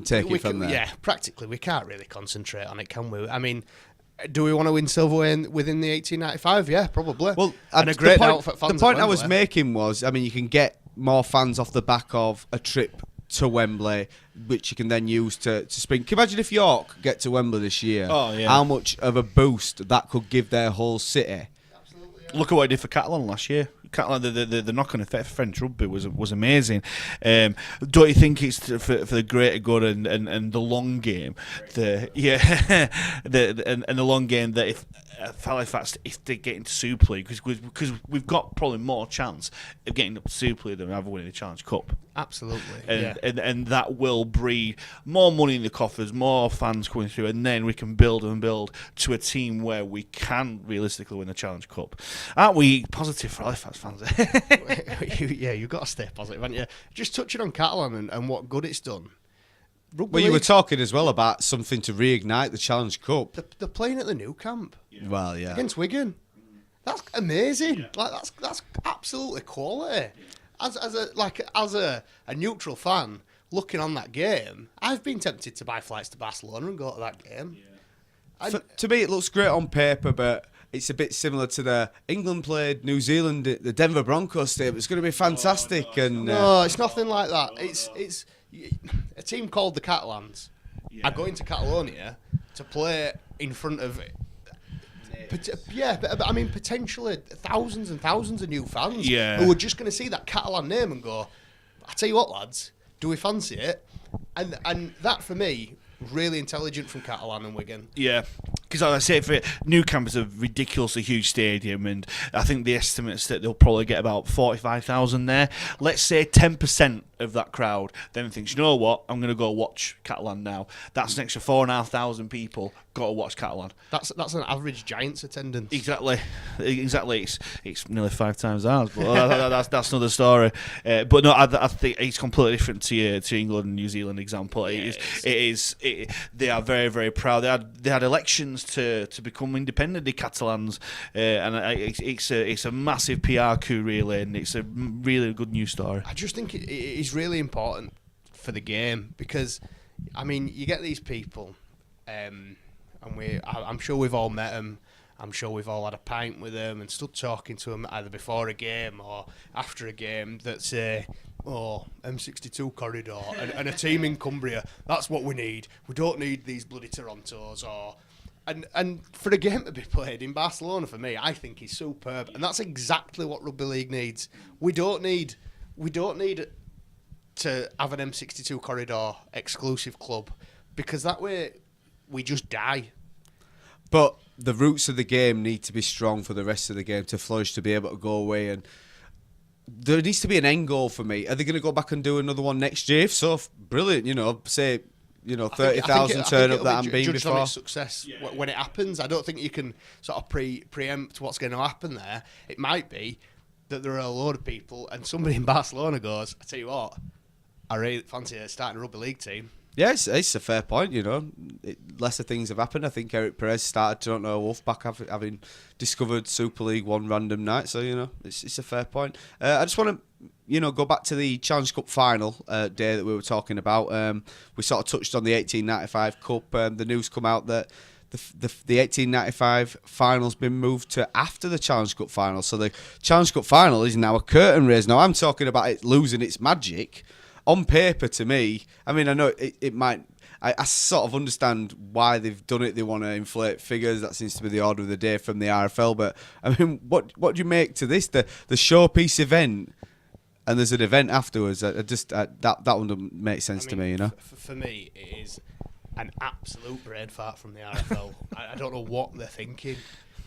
take it from there. Yeah, practically, we can't really concentrate on it, can we? I mean, do we want to win silverware within the 1895? Yeah, probably. Well, and a great night for fans. The point I was making was, I mean, you can get more fans off the back of a trip to Wembley, which you can then use to spring. Can you imagine if York get to Wembley this year? Oh, yeah. How much of a boost that could give their whole city? Absolutely. Yeah. Look at what it did for Catalan last year. Catalan, the knock-on effect for French rugby was amazing. Don't you think it's for the greater good and the long game? The long game that if Halifax, if they get into Super League, because we've got probably more chance of getting up to Super League than we ever winning the Challenge Cup. Absolutely. And that will breed more money in the coffers, more fans coming through, and then we can build to a team where we can realistically win the Challenge Cup. Aren't we positive for Halifax fans? Yeah, you've got to stay positive, haven't you? Just touching on Catalan and what good it's done. Well, you were talking as well about something to reignite the Challenge Cup. They're playing at the new camp. Yeah. Well, yeah. Against Wigan. That's amazing. Yeah. Like that's absolutely quality. As a neutral fan looking on that game, I've been tempted to buy flights to Barcelona and go to that game. Yeah. To me, it looks great on paper, but it's a bit similar to the England played New Zealand, the Denver Broncos stadium. It's going to be fantastic. No, it's nothing like that. It's a team called the Catalans are going to Catalonia to play in front of. But I mean, potentially thousands and thousands of new fans who are just going to see that Catalan name and go, I tell you what, lads, do we fancy it? And that, for me, really intelligent from Catalan and Wigan. Yeah, because like I say, for Nou Camp is a ridiculously huge stadium, and I think the estimates that they'll probably get about 45,000 there. Let's say 10% of that crowd then thinks, you know what, I'm going to go watch Catalan now. That's an extra 4,500 people got to watch Catalan. That's an average Giants attendance. Exactly. It's nearly 5 times ours, but that's another story. But no, I think it's completely different to England and New Zealand example. They are very, very proud. They had elections to become independent, the Catalans, and it's a massive PR coup, really, and it's a really good news story. I just think it is really important for the game because, I mean, you get these people, and I'm sure we've all met them. I'm sure we've all had a pint with them and stood talking to them either before a game or after a game that say, oh, M62 corridor and a team in Cumbria, that's what we need. We don't need these bloody Torontos and for a game to be played in Barcelona, for me, I think is superb, and that's exactly what rugby league needs. We don't need to have an M62 corridor exclusive club because that way we just die. But the roots of the game need to be strong for the rest of the game to flourish, to be able to go away, and there needs to be an end goal for me. Are they going to go back and do another one next year? If so, brilliant. Say 30,000 turn up that and been before. On its success when it happens. I don't think you can sort of preempt what's going to happen there. It might be that there are a load of people and somebody in Barcelona goes, I tell you what, I really fancy starting a rugby league team. Yeah, it's a fair point, lesser things have happened. I think Eric Perez started Toronto Wolfpack having discovered Super League one random night, so, it's a fair point. I just want to, go back to the Challenge Cup final day that we were talking about. We sort of touched on the 1895 Cup. The news come out that the 1895 final's been moved to after the Challenge Cup final. So the Challenge Cup final is now a curtain raise. Now, I'm talking about it losing its magic. On paper, to me, I mean, I know it might. I sort of understand why they've done it. They want to inflate figures. That seems to be the order of the day from the RFL. But I mean, what do you make to this? The showpiece event, and there's an event afterwards. That one doesn't make sense to me. For me, it is an absolute brain fart from the RFL. I don't know what they're thinking.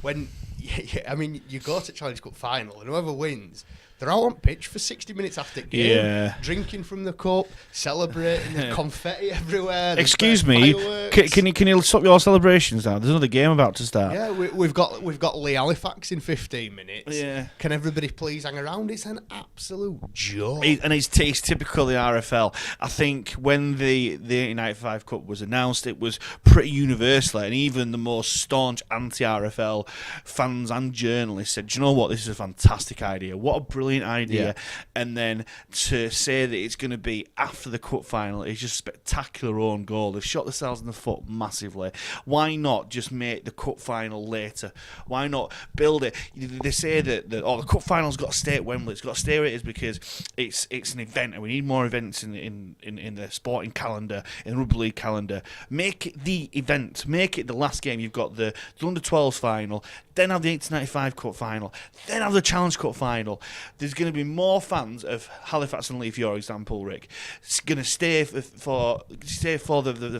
When you go to Challenge Cup final, and whoever wins, they're all on pitch for 60 minutes after the game, drinking from the cup, celebrating, there's confetti everywhere. Excuse me, can you stop your celebrations now? There's another game about to start. Yeah, we've got Lee Halifax in 15 minutes. Yeah. Can everybody please hang around? It's an absolute joke. And it's typical the RFL. I think when the 1895 Cup was announced, it was pretty universal, and even the most staunch anti-RFL fans and journalists said, do you know what, this is a fantastic idea. What a brilliant idea. Yeah. And then to say that it's going to be after the cup final is just spectacular own goal. They've shot themselves in the foot massively. Why not just make the cup final later? Why not build it? They say that the cup final's got to stay at Wembley. It's got to stay where it is because it's an event, and we need more events in the sporting calendar, in the rugby league calendar. Make it the event. Make it the last game. You've got the under 12s final, then have the 1895 Cup final, then have the Challenge Cup final. There's going to be more fans of Halifax and Leith, your example, Rick. It's going to stay for the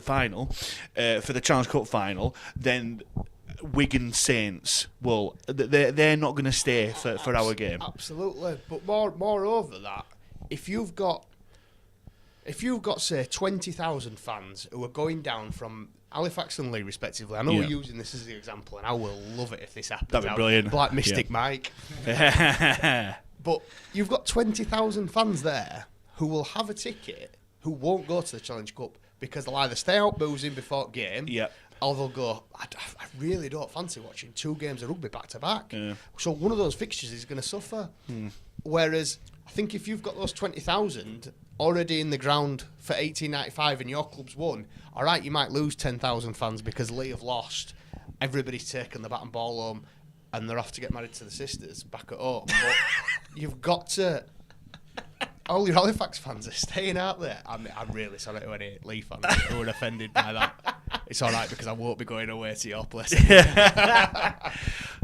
final, for the Challenge Cup final, than Wigan Saints will. They're not going to stay for our game. Absolutely, but moreover that, if you've got say 20,000 fans who are going down from Halifax and Leigh respectively. I know we're using this as the example, and I will love it if this happens. That'd be brilliant. Like Mystic Mike. But you've got 20,000 fans there who will have a ticket, who won't go to the Challenge Cup because they'll either stay out boozing before game, or they'll go, I really don't fancy watching 2 games of rugby back to back. So one of those fixtures is going to suffer. Whereas I think if you've got those 20,000 already in the ground for 1895 and your club's won, all right, you might lose 10,000 fans because Lee have lost. Everybody's taken the bat and ball home and they're off to get married to the sisters back at home. But you've got to... All your Halifax fans are staying out there. I'm really sorry to any Lee fans who were offended by that. It's all right because I won't be going away to your place.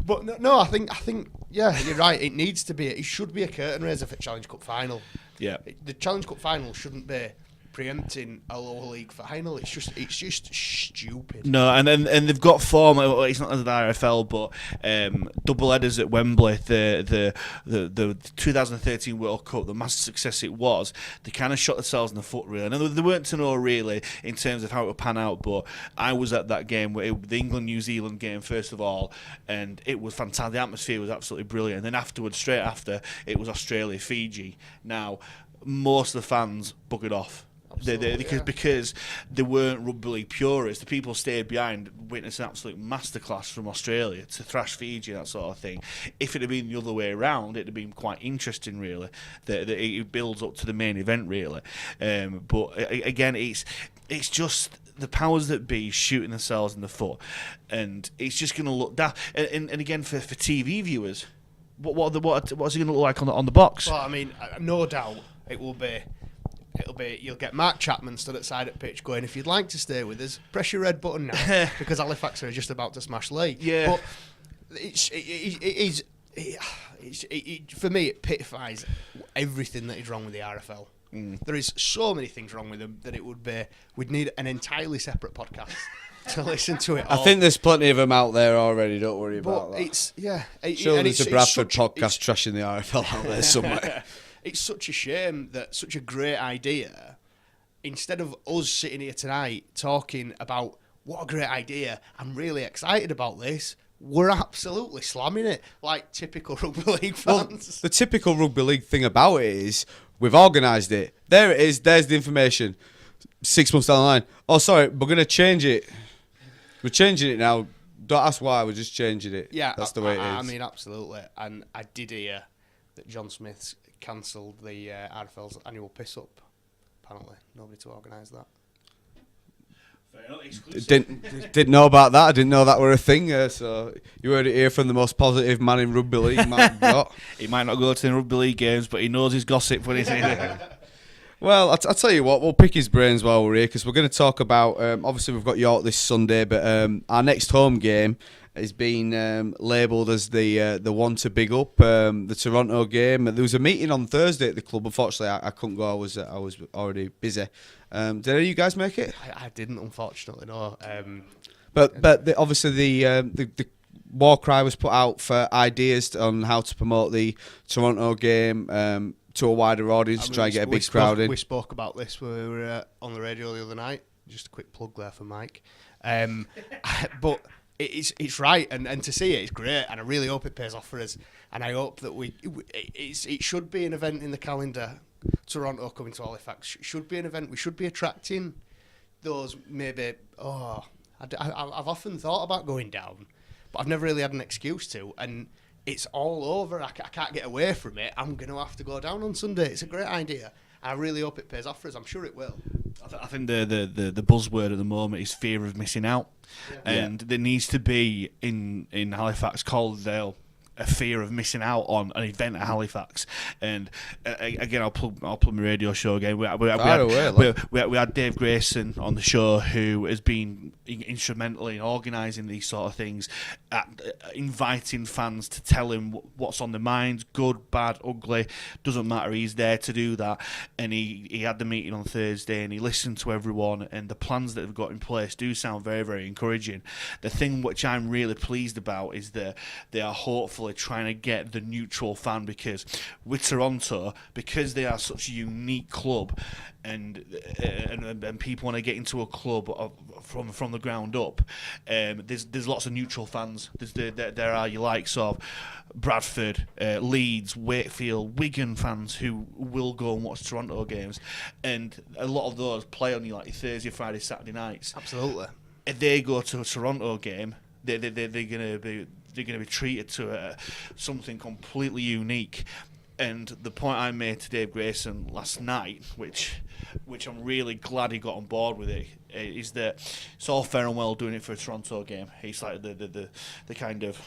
But no, I think yeah, you're right. It needs to be. It should be a curtain raiser for Challenge Cup final. Yeah, the Challenge Cup final shouldn't be preempting a lower league final. It's just stupid. No, and they've got form. It's not the RFL, but double headers at Wembley. The 2013 World Cup, the massive success it was. They kind of shot themselves in the foot, really. And they weren't to know really in terms of how it would pan out. But I was at that game, the England-New Zealand game first of all, and it was fantastic. The atmosphere was absolutely brilliant. And then afterwards, straight after, it was Australia-Fiji. Now, most of the fans buggered off. Because they weren't rugby league purists. The people stayed behind, witnessed an absolute masterclass from Australia to thrash Fiji, that sort of thing. If it had been the other way around, it'd have been quite interesting, really. That it builds up to the main event, really. But again, it's just the powers that be shooting themselves in the foot, and it's just going to look daft. And again, for TV viewers, what's it going to look like on the box? Well, I mean, no doubt it will be. You'll get Mark Chapman stood at side at pitch going, if you'd like to stay with us, press your red button now, because Halifax are just about to smash Lee. Yeah. But for me, it pitifies everything that is wrong with the RFL. There is so many things wrong with them that we'd need an entirely separate podcast to listen to it all. I think there's plenty of them out there already, don't worry about that. Sure, there's a Bradford podcast trashing the RFL out there somewhere. It's such a shame that such a great idea, instead of us sitting here tonight talking about what a great idea, I'm really excited about this, we're absolutely slamming it like typical rugby league fans. Well, the typical rugby league thing about it is we've organised it. There it is. There's the information. 6 months down the line. Oh, sorry, we're going to change it. We're changing it now. Don't ask why. We're just changing it. Yeah, that's the way it is. I mean, absolutely. And I did hear that John Smith's cancelled the RFL's annual piss up. Apparently, nobody to organise that. Didn't know about that. I didn't know that were a thing. So you heard it here from the most positive man in rugby league, Mike Gott. He might not go to the rugby league games, but he knows his gossip when he's in it. Well, I'll tell you what, we'll pick his brains while we're here, because we're going to talk about, obviously we've got York this Sunday, but our next home game has been labelled as the one to big up, the Toronto game. There was a meeting on Thursday at the club. Unfortunately, I couldn't go. I was already busy. Did any of you guys make it? I didn't, unfortunately, no. But obviously the war cry was put out for ideas on how to promote the Toronto game to a wider audience, to try and get a big crowd in. We spoke about this when we were on the radio the other night. Just a quick plug there for Mike. But it's right, and to see it is great, and I really hope it pays off for us. And I hope that it should be an event in the calendar. Toronto coming to Halifax should be an event. We should be attracting those maybe. I've often thought about going down, but I've never really had an excuse to. And it's all over. I can't get away from it. I'm going to have to go down on Sunday. It's a great idea. I really hope it pays off for us. I'm sure it will. I think the buzzword at the moment is fear of missing out, and there needs to be in Halifax, Calderdale, a fear of missing out on an event at Halifax. And again, I'll plug my radio show again. We had Dave Grayson on the show, who has been instrumental in organising these sort of things, inviting fans to tell him what's on their minds, good, bad, ugly, doesn't matter. He's there to do that. And he had the meeting on Thursday, and he listened to everyone, and the plans that they've got in place do sound very, very encouraging. The thing which I'm really pleased about is that they are hopefully trying to get the neutral fan, because with Toronto, because they are such a unique club, and people want to get into a club from the ground up, there's lots of neutral fans. There are your likes of Bradford, Leeds, Wakefield, Wigan fans who will go and watch Toronto games, and a lot of those play on your Thursday, Friday, Saturday nights. Absolutely. if they go to a Toronto game, they're gonna be treated to something completely unique. And the point I made to Dave Grayson last night, which I'm really glad he got on board with it, is that it's all fair and well doing it for a Toronto game. It's like the kind of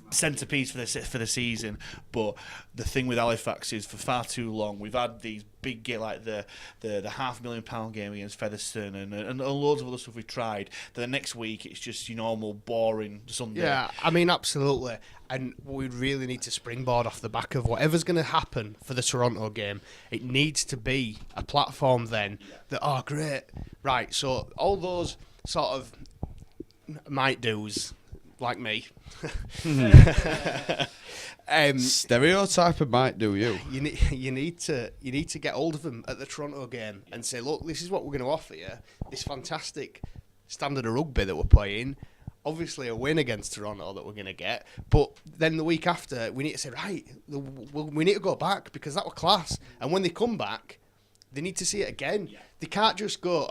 centerpiece for the season, but the thing with Halifax is for far too long we've had these big games like the £500,000 game against Featherstone and loads of other stuff we've tried. The next week it's just your normal boring Sunday. Yeah, I mean absolutely, and we really need to springboard off the back of whatever's going to happen for the Toronto game. It needs to be a platform then that great, right? So all those sort of might do's like me. Stereotype might do you. You need to get hold of them at the Toronto game and say, look, this is what we're going to offer you. This fantastic standard of rugby that we're playing. Obviously a win against Toronto that we're going to get, but then the week after we need to say, right, we need to go back because that was class. And when they come back, they need to see it again. Yeah. They can't just go,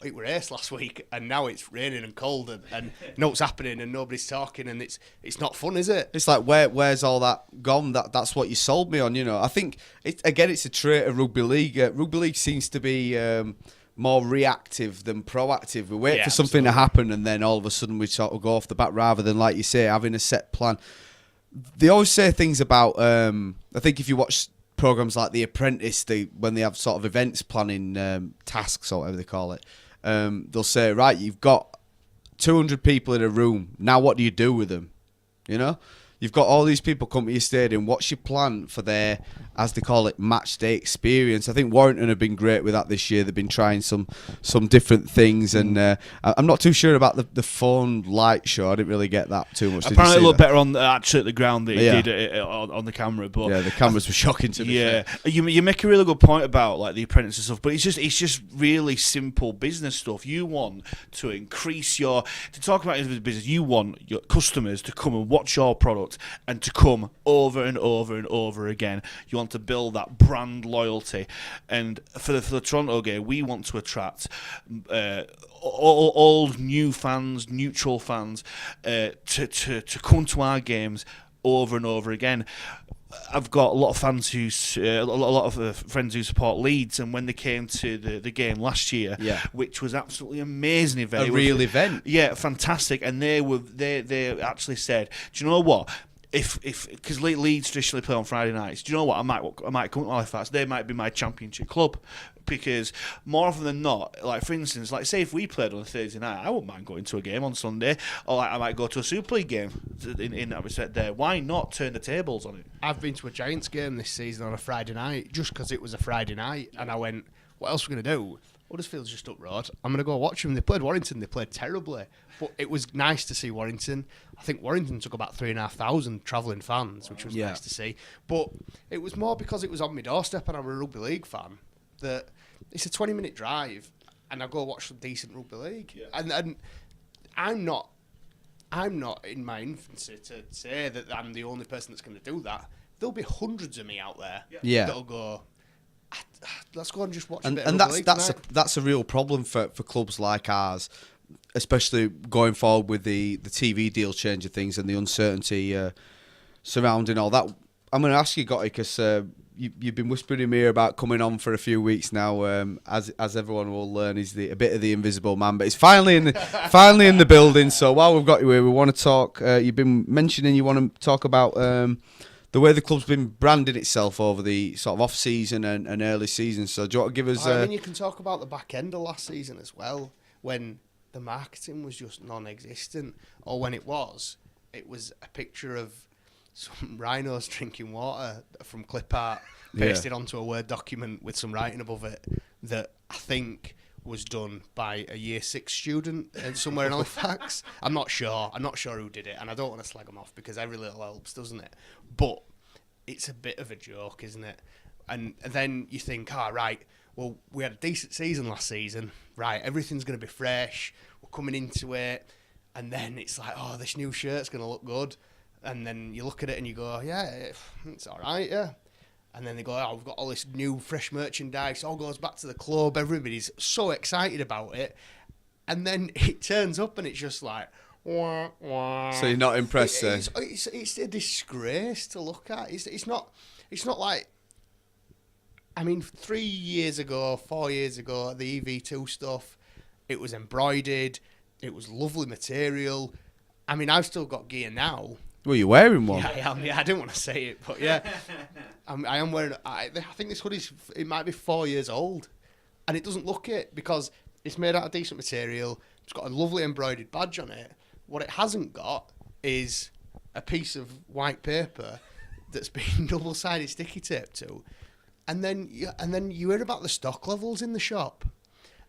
it were ace last week and now it's raining and cold and know what's happening and nobody's talking and it's not fun, is it? It's like, where's all that gone? That's what you sold me on, I think, it's a trait of rugby league. Rugby league seems to be more reactive than proactive. We wait for something to happen and then all of a sudden we sort of go off the bat rather than, like you say, having a set plan. They always say things about, I think if you watch programs like The Apprentice, when they have sort of events planning tasks or whatever they call it, they'll say, right, you've got 200 people in a room. Now what do you do with them? You've got all these people come to your stadium. What's your plan for their, as they call it, match day experience? I think Warrington have been great with that this year. They've been trying some different things, and I'm not too sure about the phone light show. I didn't really get that too much. Apparently, it looked better on actually at the ground than it did on the camera. But yeah, the cameras were shocking to me. Yeah, you make a really good point about like the Apprentice and stuff, but it's just really simple business stuff. You want to increase to talk about business. You want your customers to come and watch your product and to come over and over and over again. You want to build that brand loyalty, and for the Toronto game, we want to attract old, new fans, neutral fans, to come to our games over and over again. I've got a lot of fans a lot of friends who support Leeds, and when they came to the game last year, which was absolutely amazing event, event, fantastic, and they actually said, do you know what? Because Leeds traditionally play on Friday nights, do you know what? I might come to Halifax. They might be my championship club, because more often than not, like for instance, like say if we played on a Thursday night, I wouldn't mind going to a game on Sunday, or like I might go to a Super League game. In that respect, there, why not turn the tables on it? I've been to a Giants game this season on a Friday night just because it was a Friday night, and I went, what else are we gonna do? Huddersfield's just up road. I'm going to go watch them. They played Warrington. They played terribly. But it was nice to see Warrington. I think Warrington took about 3,500 travelling fans, which was nice to see. But it was more because it was on my doorstep and I'm a rugby league fan, that it's a 20-minute drive and I go watch some decent rugby league. Yeah. And I'm not in my infancy to say that I'm the only person that's going to do that. There'll be hundreds of me out there that'll go, let's go and just watch a bit of rugby league that's a real problem for clubs like ours, especially going forward with the TV deal changing things and the uncertainty surrounding all that. I'm going to ask you, Gotty, because you've been whispering in my ear about coming on for a few weeks now. As everyone will learn, he's a bit of the invisible man, but he's finally in the building. So while we've got you here, we want to talk. You've been mentioning you want to talk about the way the club's been branding itself over the sort of off-season and early season. So do you want to give us... I mean, you can talk about the back end of last season as well, when the marketing was just non-existent, or when it was a picture of some rhinos drinking water from clip art pasted onto a Word document with some writing above it that I think was done by a year 6 student somewhere in Halifax. I'm not sure who did it, and I don't want to slag them off because every little helps, doesn't it? But it's a bit of a joke, isn't it? And then you think, right, well, we had a decent season last season, right, everything's going to be fresh, we're coming into it, and then it's like, this new shirt's going to look good, and then you look at it and you go, yeah, it's all right, yeah. And then they go, we've got all this new, fresh merchandise, all goes back to the club, everybody's so excited about it, and then it turns up and it's just like, wah, wah. So you're not impressed, it's a disgrace to look at. It's not like, I mean, 4 years ago, the EV2 stuff, it was embroidered, it was lovely material. I mean, I've still got gear now. Well, you're wearing one. Yeah, I am. Yeah, I didn't want to say it, but yeah, I am wearing. I think this hoodie's, it might be 4 years old, and it doesn't look it because it's made out of decent material. It's got a lovely embroidered badge on it. What it hasn't got is a piece of white paper that's been double-sided sticky tape to, and then you hear about the stock levels in the shop.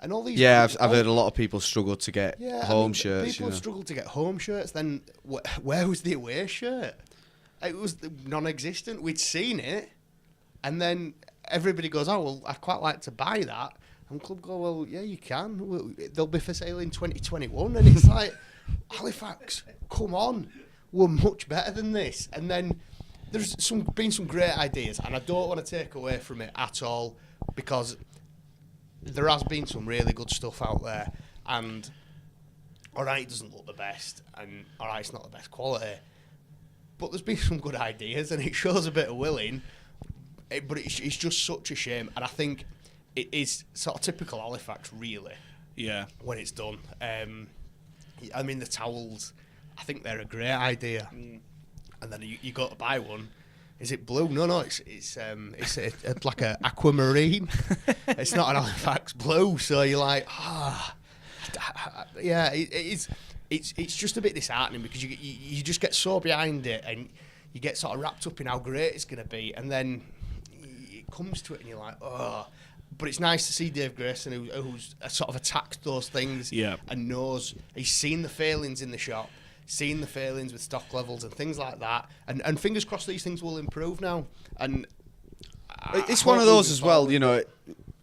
And all these I've heard a lot of people struggle to get home shirts. People have struggled to get home shirts. Then where was the away shirt? It was non-existent. We'd seen it, and then everybody goes, "Oh well, I'd quite like to buy that." And club go, "Well, yeah, you can. They'll be for sale in 2021." And it's like, Halifax, come on, we're much better than this. And then there's been some great ideas, and I don't want to take away from it at all because there has been some really good stuff out there, and alright, it doesn't look the best, and alright, it's not the best quality, but there's been some good ideas, and it shows a bit of willing, but it's just such a shame, and I think it is sort of typical Halifax, really, when it's done. I mean, the towels, I think they're a great idea, and then you go to buy one. Is it blue? No, it's like a aquamarine. It's not an Halifax blue, so you're like, yeah, it's just a bit disheartening because you just get so behind it and you get sort of wrapped up in how great it's going to be, and then it comes to it and you're like, oh. But it's nice to see Dave Grayson, who's sort of attacked those things and knows he's seen the failings in the shop. Seeing the failings with stock levels and things like that, and fingers crossed these things will improve now. And it's one of those as well, you know.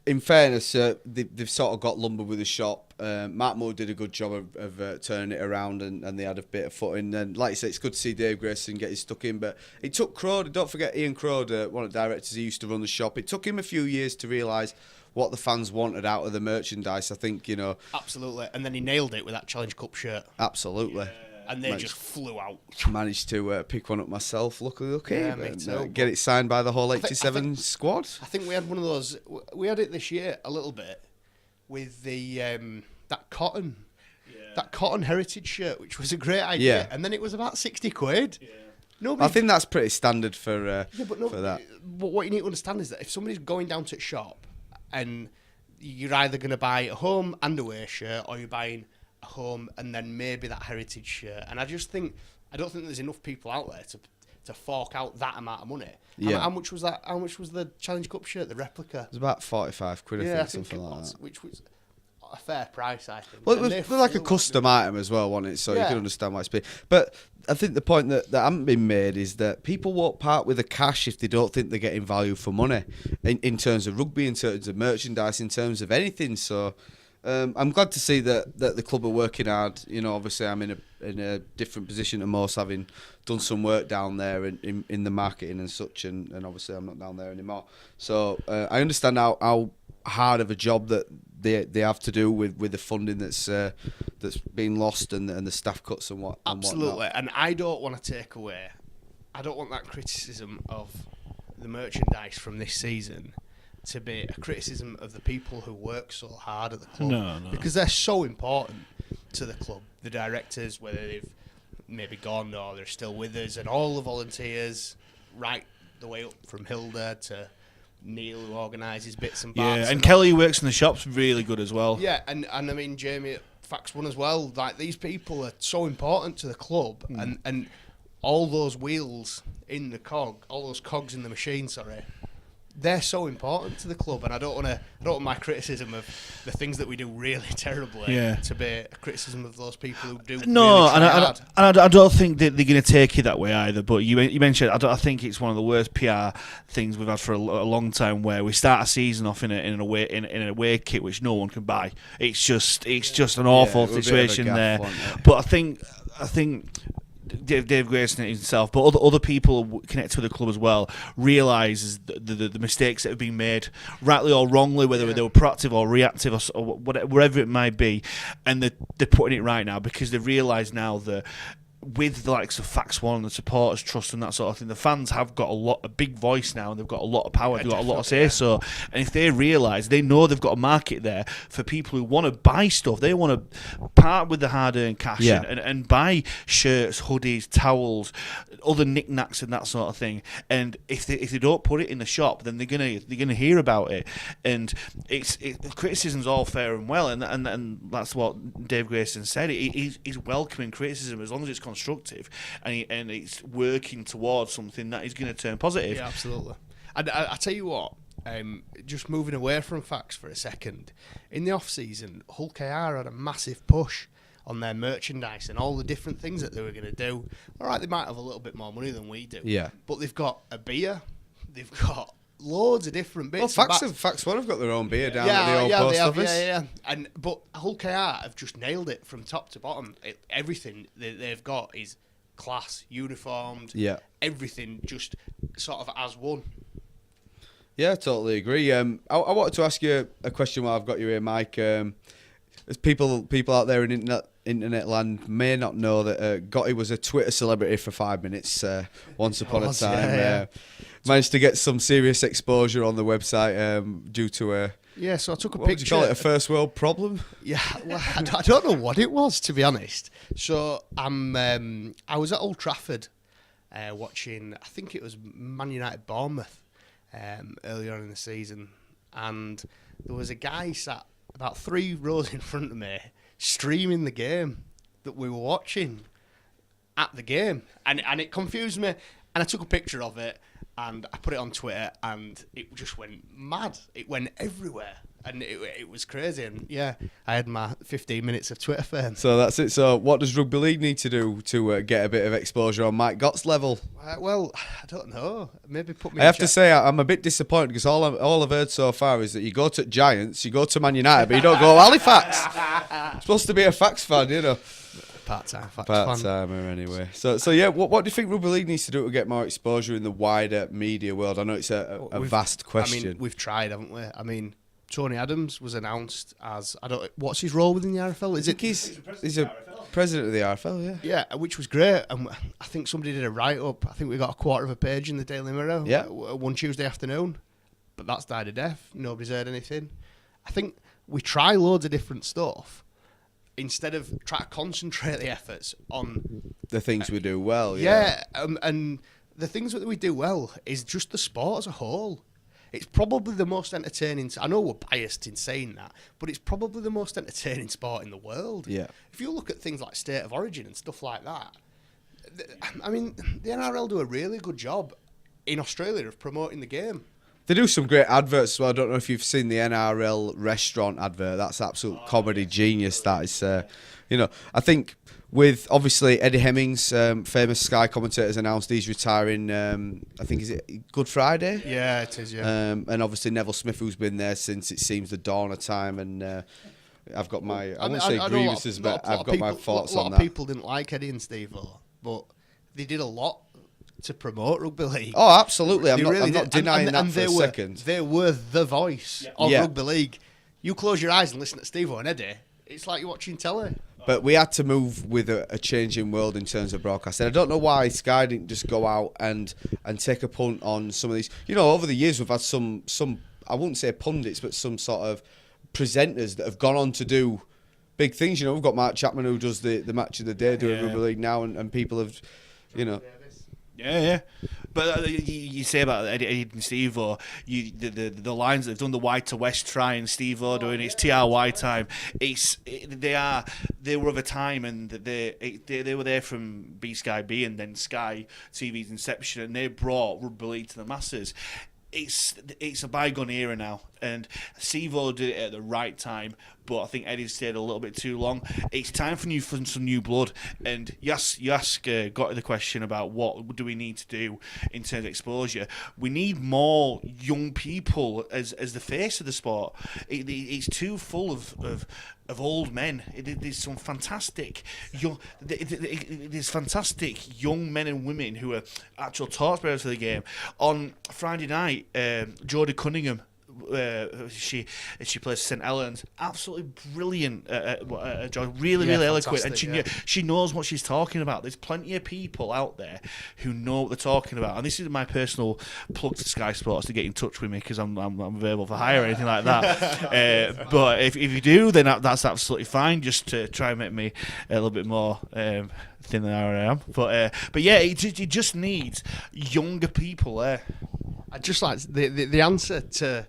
In fairness, they've sort of got lumbered with the shop. Matt Moore did a good job of turning it around, and they had a bit of footing. And like I say, it's good to see Dave Grayson get his stuck in. But it took Crowder, don't forget Ian Crowder, one of the directors who used to run the shop. It took him a few years to realise what the fans wanted out of the merchandise. I think, you know. Absolutely. And then he nailed it with that Challenge Cup shirt. Absolutely. Yeah. And they just flew out. Managed to pick one up myself. Luckily, okay. Yeah, me too. Get it signed by the whole 87 squad. I think we had one of those. We had it this year a little bit with the that cotton heritage shirt, which was a great idea. And then it was about 60 quid. Yeah. I think that's pretty standard for that. But what you need to understand is that if somebody's going down to the shop and you're either going to buy a home and away shirt, or you're buying a home and then maybe that heritage shirt, and I don't think there's enough people out there to fork out that amount of money. Yeah. How much was that? How much was the Challenge Cup shirt, the replica? It was about 45 quid, I think something like that. Which was a fair price, I think. Well, it was like a custom item as well, wasn't it? So you can understand why it's been. But I think the point that hasn't been made is that people won't part with the cash if they don't think they're getting value for money in terms of rugby, in terms of merchandise, in terms of anything. So I'm glad to see that the club are working hard. You know, obviously I'm in a different position to most, having done some work down there in the marketing and such, and obviously I'm not down there anymore. So I understand how hard of a job that they have to do with the funding that's been lost and the staff cuts and what. Absolutely, and I don't want to take away. I don't want that criticism of the merchandise from this season to be a criticism of the people who work so hard at the club. No. Because they're so important to the club. The directors, whether they've maybe gone or they're still with us, and all the volunteers, right the way up from Hilda to Neil, who organises bits and bats. Yeah, and Kelly, who works in the shop's really good as well. Yeah, and I mean Jamie at FAX 1 as well. Like, these people are so important to the club, and all those wheels in the cog, all those cogs in the machine, they're so important to the club, and I don't want my criticism of the things that we do really terribly to be a criticism of those people who do. No, really hard. I don't think that they're going to take it that way either. But you mentioned, I think it's one of the worst PR things we've had for a long time, where we start a season off in an away kit which no one can buy. It's just an awful situation there. But I think Dave Grayson himself, but other people connected with the club as well, realises the mistakes that have been made, rightly or wrongly, whether they were proactive or reactive or whatever it might be, and they're putting it right now because they realise now that with the likes of FAX One and the supporters trust and that sort of thing, the fans have got a big voice now, and they've got a lot of power, they've got a lot of say so. And if they realise, they know they've got a market there for people who want to buy stuff, they want to part with the hard-earned cash and buy shirts, hoodies, towels, other knickknacks and that sort of thing. And if they don't put it in the shop, then they're gonna hear about it. And criticism's all fair and well, and that's what Dave Grayson said. He's welcoming criticism as long as it's constructive and it's working towards something that is going to turn positive. Yeah, absolutely. I tell you what, just moving away from FAX for a second, in the off-season, Hull KR had a massive push on their merchandise and all the different things that they were going to do. All right, they might have a little bit more money than we do, but they've got a beer, they've got loads of different bits. Well, FAX One have got their own beer down at the old post office. But Hull KR have just nailed it from top to bottom. Everything they've got is class, uniformed. Yeah, everything just sort of as one. Yeah, I totally agree. I wanted to ask you a question while I've got you here, Mike. As people out there in internet land may not know that Gotti was a Twitter celebrity for 5 minutes once upon a time. Managed to get some serious exposure on the website due to a... Yeah, so I took a picture. What would you call it, a first world problem? Yeah, well, I don't know what it was, to be honest. So I was at Old Trafford watching, I think it was Man United Bournemouth earlier on in the season, and there was a guy sat about 3 rows in front of me streaming the game that we were watching at the game, and it confused me, and I took a picture of it and I put it on Twitter, and it just went mad. It went everywhere, and it was crazy. And yeah, I had my 15 minutes of Twitter fame. So that's it. So what does Rugby League need to do to get a bit of exposure on Mike Gott's level? Well, I don't know. Maybe put me. I have to say I'm a bit disappointed because all I've heard so far is that you go to Giants, you go to Man United, but you don't go to Halifax. You're supposed to be a FAX fan, you know. Part-timer anyway. So yeah, what do you think Rugby League needs to do to get more exposure in the wider media world? I know it's a vast question. I mean, we've tried, haven't we? I mean, Tony Adams was announced as what's his role within the RFL? He's a president of the RFL, yeah, which was great. And I think somebody did a write-up. I think we got a quarter of a page in the Daily Mirror. One Tuesday afternoon, but that's died a death. Nobody's heard anything. I think we try loads of different stuff, instead of trying to concentrate the efforts on the things we do well. And the things that we do well is just the sport as a whole. It's probably the most entertaining. I know we're biased in saying that, but it's probably the most entertaining sport in the world. Yeah. If you look at things like State of Origin and stuff like that, I mean, the NRL do a really good job in Australia of promoting the game. They do some great adverts as well. I don't know if you've seen the NRL restaurant advert. That's absolute comedy genius. That is, I think with obviously Eddie Hemmings, famous Sky commentator, has announced he's retiring. I think is it Good Friday? Yeah, it is. Yeah. And obviously Neville Smith, who's been there since it seems the dawn of time. And I've got my I won't say grievances, but I've got my thoughts on that. A lot of people didn't like Eddie and Steve, but they did a lot to promote rugby league. Oh, absolutely. I'm not denying that for a second. They were the voice of rugby league. You close your eyes and listen to Steve and Eddie, it's like you're watching telly. But we had to move with a changing world in terms of broadcasting. I don't know why Sky didn't just go out and take a punt on some of these. You know, over the years we've had some I wouldn't say pundits, but some sort of presenters that have gone on to do big things. You know, we've got Mark Chapman who does the match of the day doing rugby league now, and people have, you know. Yeah. But you say about Eddie and Steve-O, the lines that they've done, the wide to west try and Steve-O doing it's TRY time. They were of a time, and they were there from B Sky B and then Sky TV's inception, and they brought rugby league to the masses. It's a bygone era now. And Sevo did it at the right time, but I think Eddie stayed a little bit too long. It's time for some new blood. And you ask got the question about what do we need to do in terms of exposure. We need more young people as the face of the sport. It's too full of old men. There's some fantastic young men and women who are actual torchbearers for the game. On Friday night, Jodie Cunningham, she plays St Helens, absolutely brilliant, really eloquent, and she knows what she's talking about. There's plenty of people out there who know what they're talking about, and this is my personal plug to Sky Sports to get in touch with me, because I'm available for hire or anything like that. But if you do, then that's absolutely fine, just to try and make me a little bit more thin than I am. But yeah, it just needs younger people there. I just like the answer to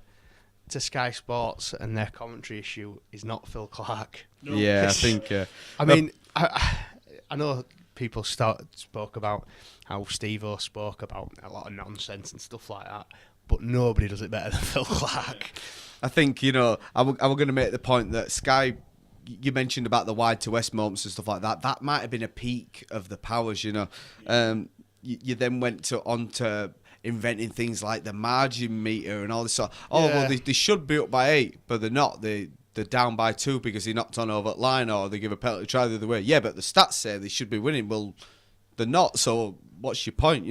Sky Sports and their commentary issue is not Phil Clark. No. Yeah, I think. I mean, I know people spoke about how Steve-O spoke about a lot of nonsense and stuff like that, but nobody does it better than Phil Clark. I think, I was going to make the point that Sky, you mentioned about the wide to west moments and stuff like that. That might have been a peak of the powers, You then went on to inventing things like the margin meter and all this sort. Well, they should be up by 8, but they're not. They're down by 2 because he knocked on over at line, or they give a penalty try the other way. Yeah, but the stats say they should be winning. Well, they're not. So what's your point?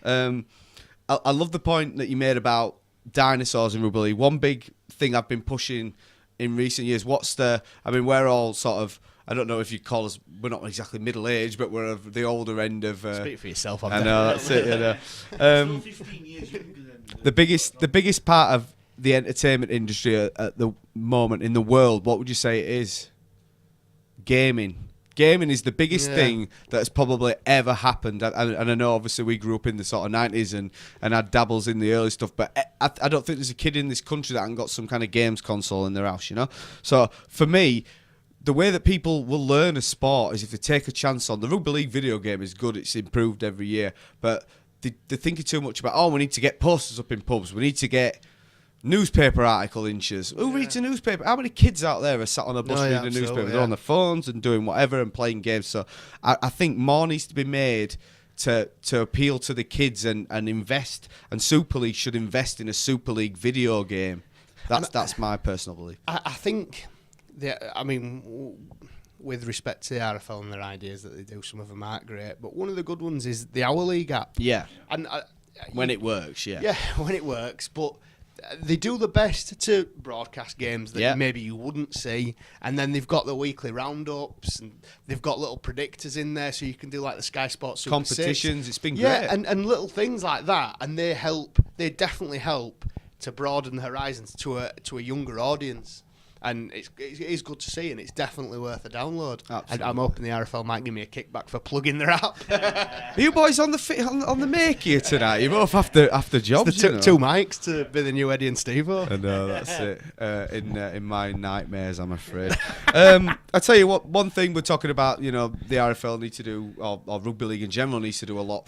I love the point that you made about dinosaurs in rugby league. One big thing I've been pushing in recent years. We're all sort of, I don't know if you'd call us, we're not exactly middle age, but we're of the older end of. Speak for yourself. I know, that's it. The biggest part of the entertainment industry at the moment in the world, what would you say it is? Gaming. Gaming is the biggest thing that's probably ever happened. And I know, obviously, we grew up in the sort of 90s and had dabbles in the early stuff, but I don't think there's a kid in this country that hasn't got some kind of games console in their house, So, for me, the way that people will learn a sport is if they take a chance on. The rugby league video game is good, it's improved every year, but they're thinking too much about, we need to get posters up in pubs, we need to get newspaper article inches. Who reads a newspaper? How many kids out there are sat on a bus reading a newspaper? They're on their phones and doing whatever and playing games. So I think more needs to be made to appeal to the kids and invest, and Super League should invest in a Super League video game. That's my personal belief. I think, with respect to the RFL and their ideas that they do, some of them aren't great, but one of the good ones is the Our League app. Yeah. And when it works, yeah. Yeah, when it works, but they do the best to broadcast games that maybe you wouldn't see, and then they've got the weekly roundups, and they've got little predictors in there, so you can do like the Sky Sports Super competitions. 6. It's been great. Yeah, and little things like that, and they definitely help to broaden the horizons to a younger audience. And it's good to see, and it's definitely worth a download. Absolutely. And I'm hoping the RFL might give me a kickback for plugging their app. Are you boys on the make here tonight? You both after jobs. Two mics to be the new Eddie and Steve-O. I know, that's it. In my nightmares, I'm afraid. I tell you what, one thing we're talking about, the RFL need to do, or rugby league in general needs to do a lot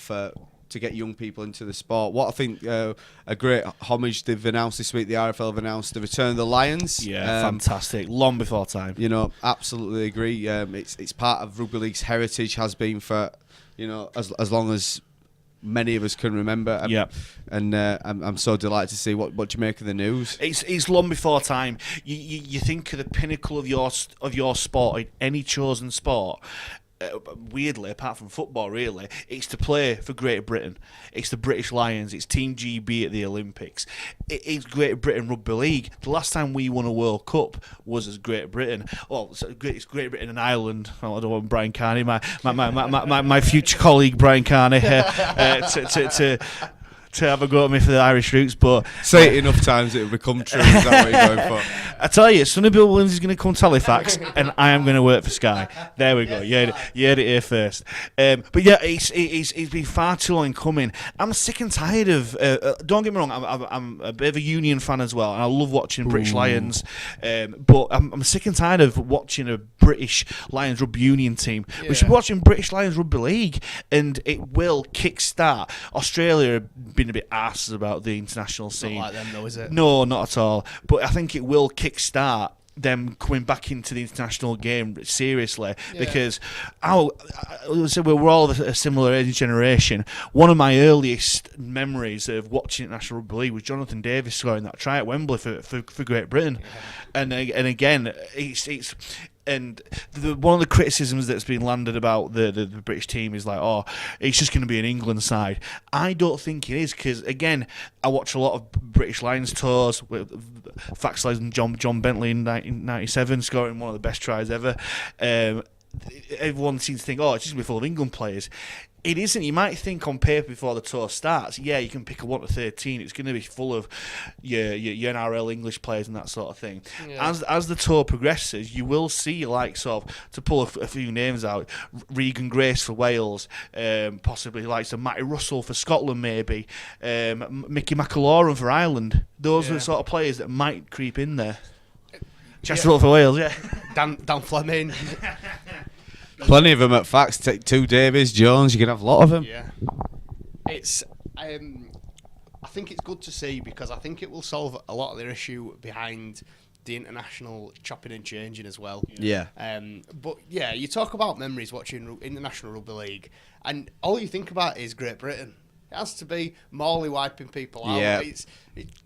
to get young people into the sport. What I think a great homage they've announced this week, the RFL have announced the return of the Lions. Yeah, fantastic. Long before time. Absolutely agree. It's part of rugby league's heritage, has been for, as long as many of us can remember. And I'm so delighted to see what do you make of the news. It's long before time. You think of the pinnacle of your sport in any chosen sport. Weirdly, apart from football, really, it's to play for Greater Britain. It's the British Lions. It's Team GB at the Olympics. It's Greater Britain Rugby League. The last time we won a World Cup was as Greater Britain. Well, it's Greater Britain and Ireland. I don't want Brian Carney, my future colleague Brian Carney, to have a go at me for the Irish roots, but say it enough times it'll become true. Is that what you're going for? I tell you, Sonny Bill Williams is going to come to Halifax, and I am going to work for Sky. There we go. You heard it here first. But yeah, it's been far too long coming. I'm sick and tired of. Don't get me wrong, I'm a bit of a Union fan as well, and I love watching British Lions. But I'm sick and tired of watching a British Lions Rugby Union team. Yeah. We should be watching British Lions Rugby League, and it will kickstart. Australia have been been a bit arses about the international scene. Not like them though, is it? No, not at all. But I think it will kickstart them coming back into the international game seriously, because we're all of a similar age generation. One of my earliest memories of watching National Rugby League was Jonathan Davis scoring that try at Wembley for Great Britain, and again it's. And one of the criticisms that's been landed about the British team is like, oh, it's just going to be an England side. I don't think it is, because, again, I watch a lot of British Lions tours with FAX OF Life and John Bentley in 1997 scoring one of the best tries ever. Everyone seems to think, oh, it's just going to be full of England players. It isn't. You might think on paper before the tour starts, you can pick a 1 to 13. It's going to be full of your NRL English players and that sort of thing. Yeah. As the tour progresses, you will see, like, sort of, to pull a few names out, Regan Grace for Wales, possibly like some Matty Russell for Scotland, maybe, Mickey McIlaurin for Ireland. Those are the sort of players that might creep in there. Chester for Wales, Dan Fleming. Plenty of them at FAX. Take 2 Davies, Jones. You can have a lot of them. Yeah, it's. I think it's good to see, because I think it will solve a lot of their issue behind the international chopping and changing as well. Yeah. But yeah, you talk about memories watching international rugby league, and all you think about is Great Britain. It has to be Morley wiping people out. Yeah. It's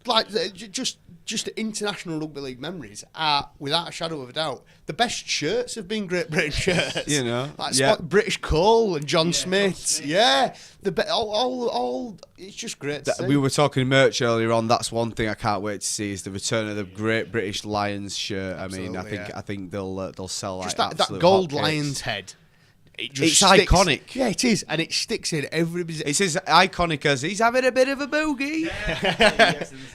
like just international rugby league memories are, without a shadow of a doubt, the best shirts have been Great Britain shirts. You know, like British Cole and John Smith's. Yeah, all it's just great to see. We were talking merch earlier on. That's one thing I can't wait to see, is the return of the Great British Lions shirt. Absolutely, I think they'll sell just like that gold lion's head. It's iconic. Yeah, it is, and it sticks in every. It's as iconic as he's having a bit of a boogie.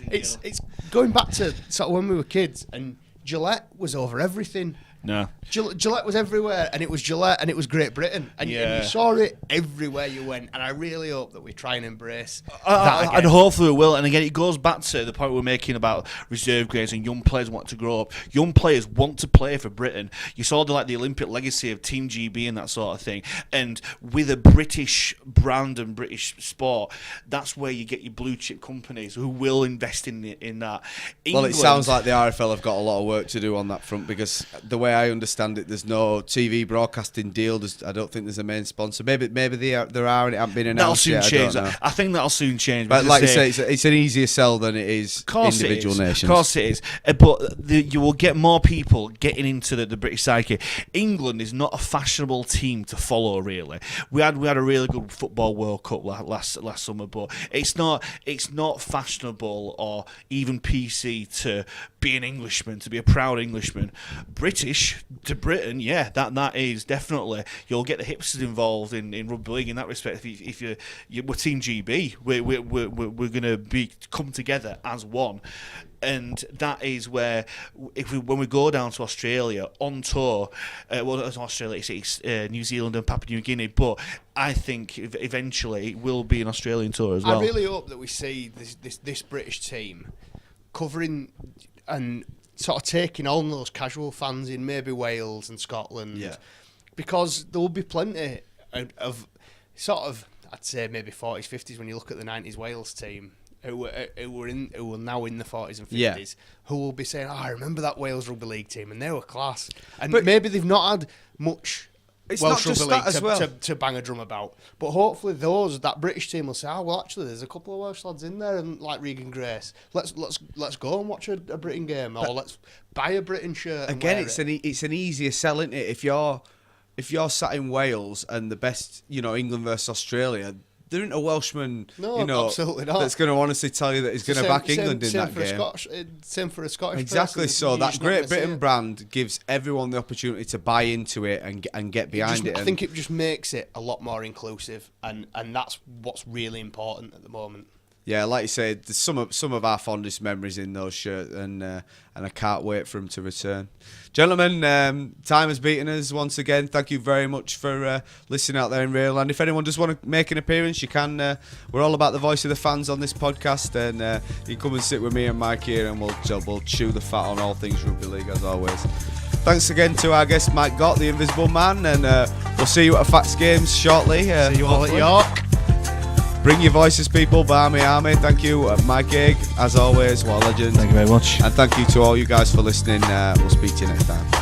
It's going back to sort of when we were kids, and Gillette was over everything. No. Gillette was everywhere, and it was Gillette, and it was Great Britain, and you saw it everywhere you went. And I really hope that we try and embrace that again. And hopefully we will. And again, it goes back to the point we're making about reserve grades and young players want to grow up. Young players want to play for Britain. You saw the Olympic legacy of Team GB and that sort of thing. And with a British brand and British sport, that's where you get your blue chip companies who will invest in that. England, well, it sounds like the RFL have got a lot of work to do on that front, because the way I understand it, there's no TV broadcasting deal. I don't think there's a main sponsor. Maybe there are, and it hasn't been announced yet. That'll soon change. I think that'll soon change. But like you say, it's an easier sell than it is individual nations. Of course it is. But you will get more people getting into the British psyche. England is not a fashionable team to follow, really. We had a really good football World Cup last summer, but it's not fashionable or even PC to be an Englishman, to be a proud Englishman. British to Britain, that is definitely. You'll get the hipsters involved in rugby league in that respect. If we're Team GB, we're going to come together as one. And that is where, when we go down to Australia on tour, it's Australia, it's New Zealand and Papua New Guinea, but I think eventually it will be an Australian tour as well. I really hope that we see this British team covering and sort of taking on those casual fans in maybe Wales and Scotland, because there will be plenty of sort of, I'd say maybe 40s, 50s when you look at the 90s Wales team, who were now in the 40s and 50s, who will be saying, I remember that Wales rugby league team, and they were class. And maybe they've not had much Welsh rugby league to bang a drum about, but hopefully that British team will say, well, actually there's a couple of Welsh lads in there, and like Regan Grace, let's go and watch a Britain game, or let's buy a Britain shirt. Again, it's an easier sell, isn't it? If you're sat in Wales and the best, England versus Australia, there isn't a Welshman, absolutely not, that's going to honestly tell you that he's going to back England in that game. Same for a Scottish exactly person. So that Great Britain brand gives everyone the opportunity to buy into it and get behind it. I think it just makes it a lot more inclusive, and that's what's really important at the moment. Yeah, like you said, there's some of our fondest memories in those shirts, and I can't wait for them to return. Gentlemen, time has beaten us once again. Thank you very much for listening out there in real. And if anyone does want to make an appearance, you can. We're all about the voice of the fans on this podcast, and you can come and sit with me and Mike here, and we'll chew the fat on all things rugby league as always. Thanks again to our guest Mike Gott, the Invisible Man, and we'll see you at a FAX Games shortly. See you all at York. Bring your voices, people. Barmy Army. Thank you. Mike Gott, as always. What a legend. Thank you very much. And thank you to all you guys for listening. We'll speak to you next time.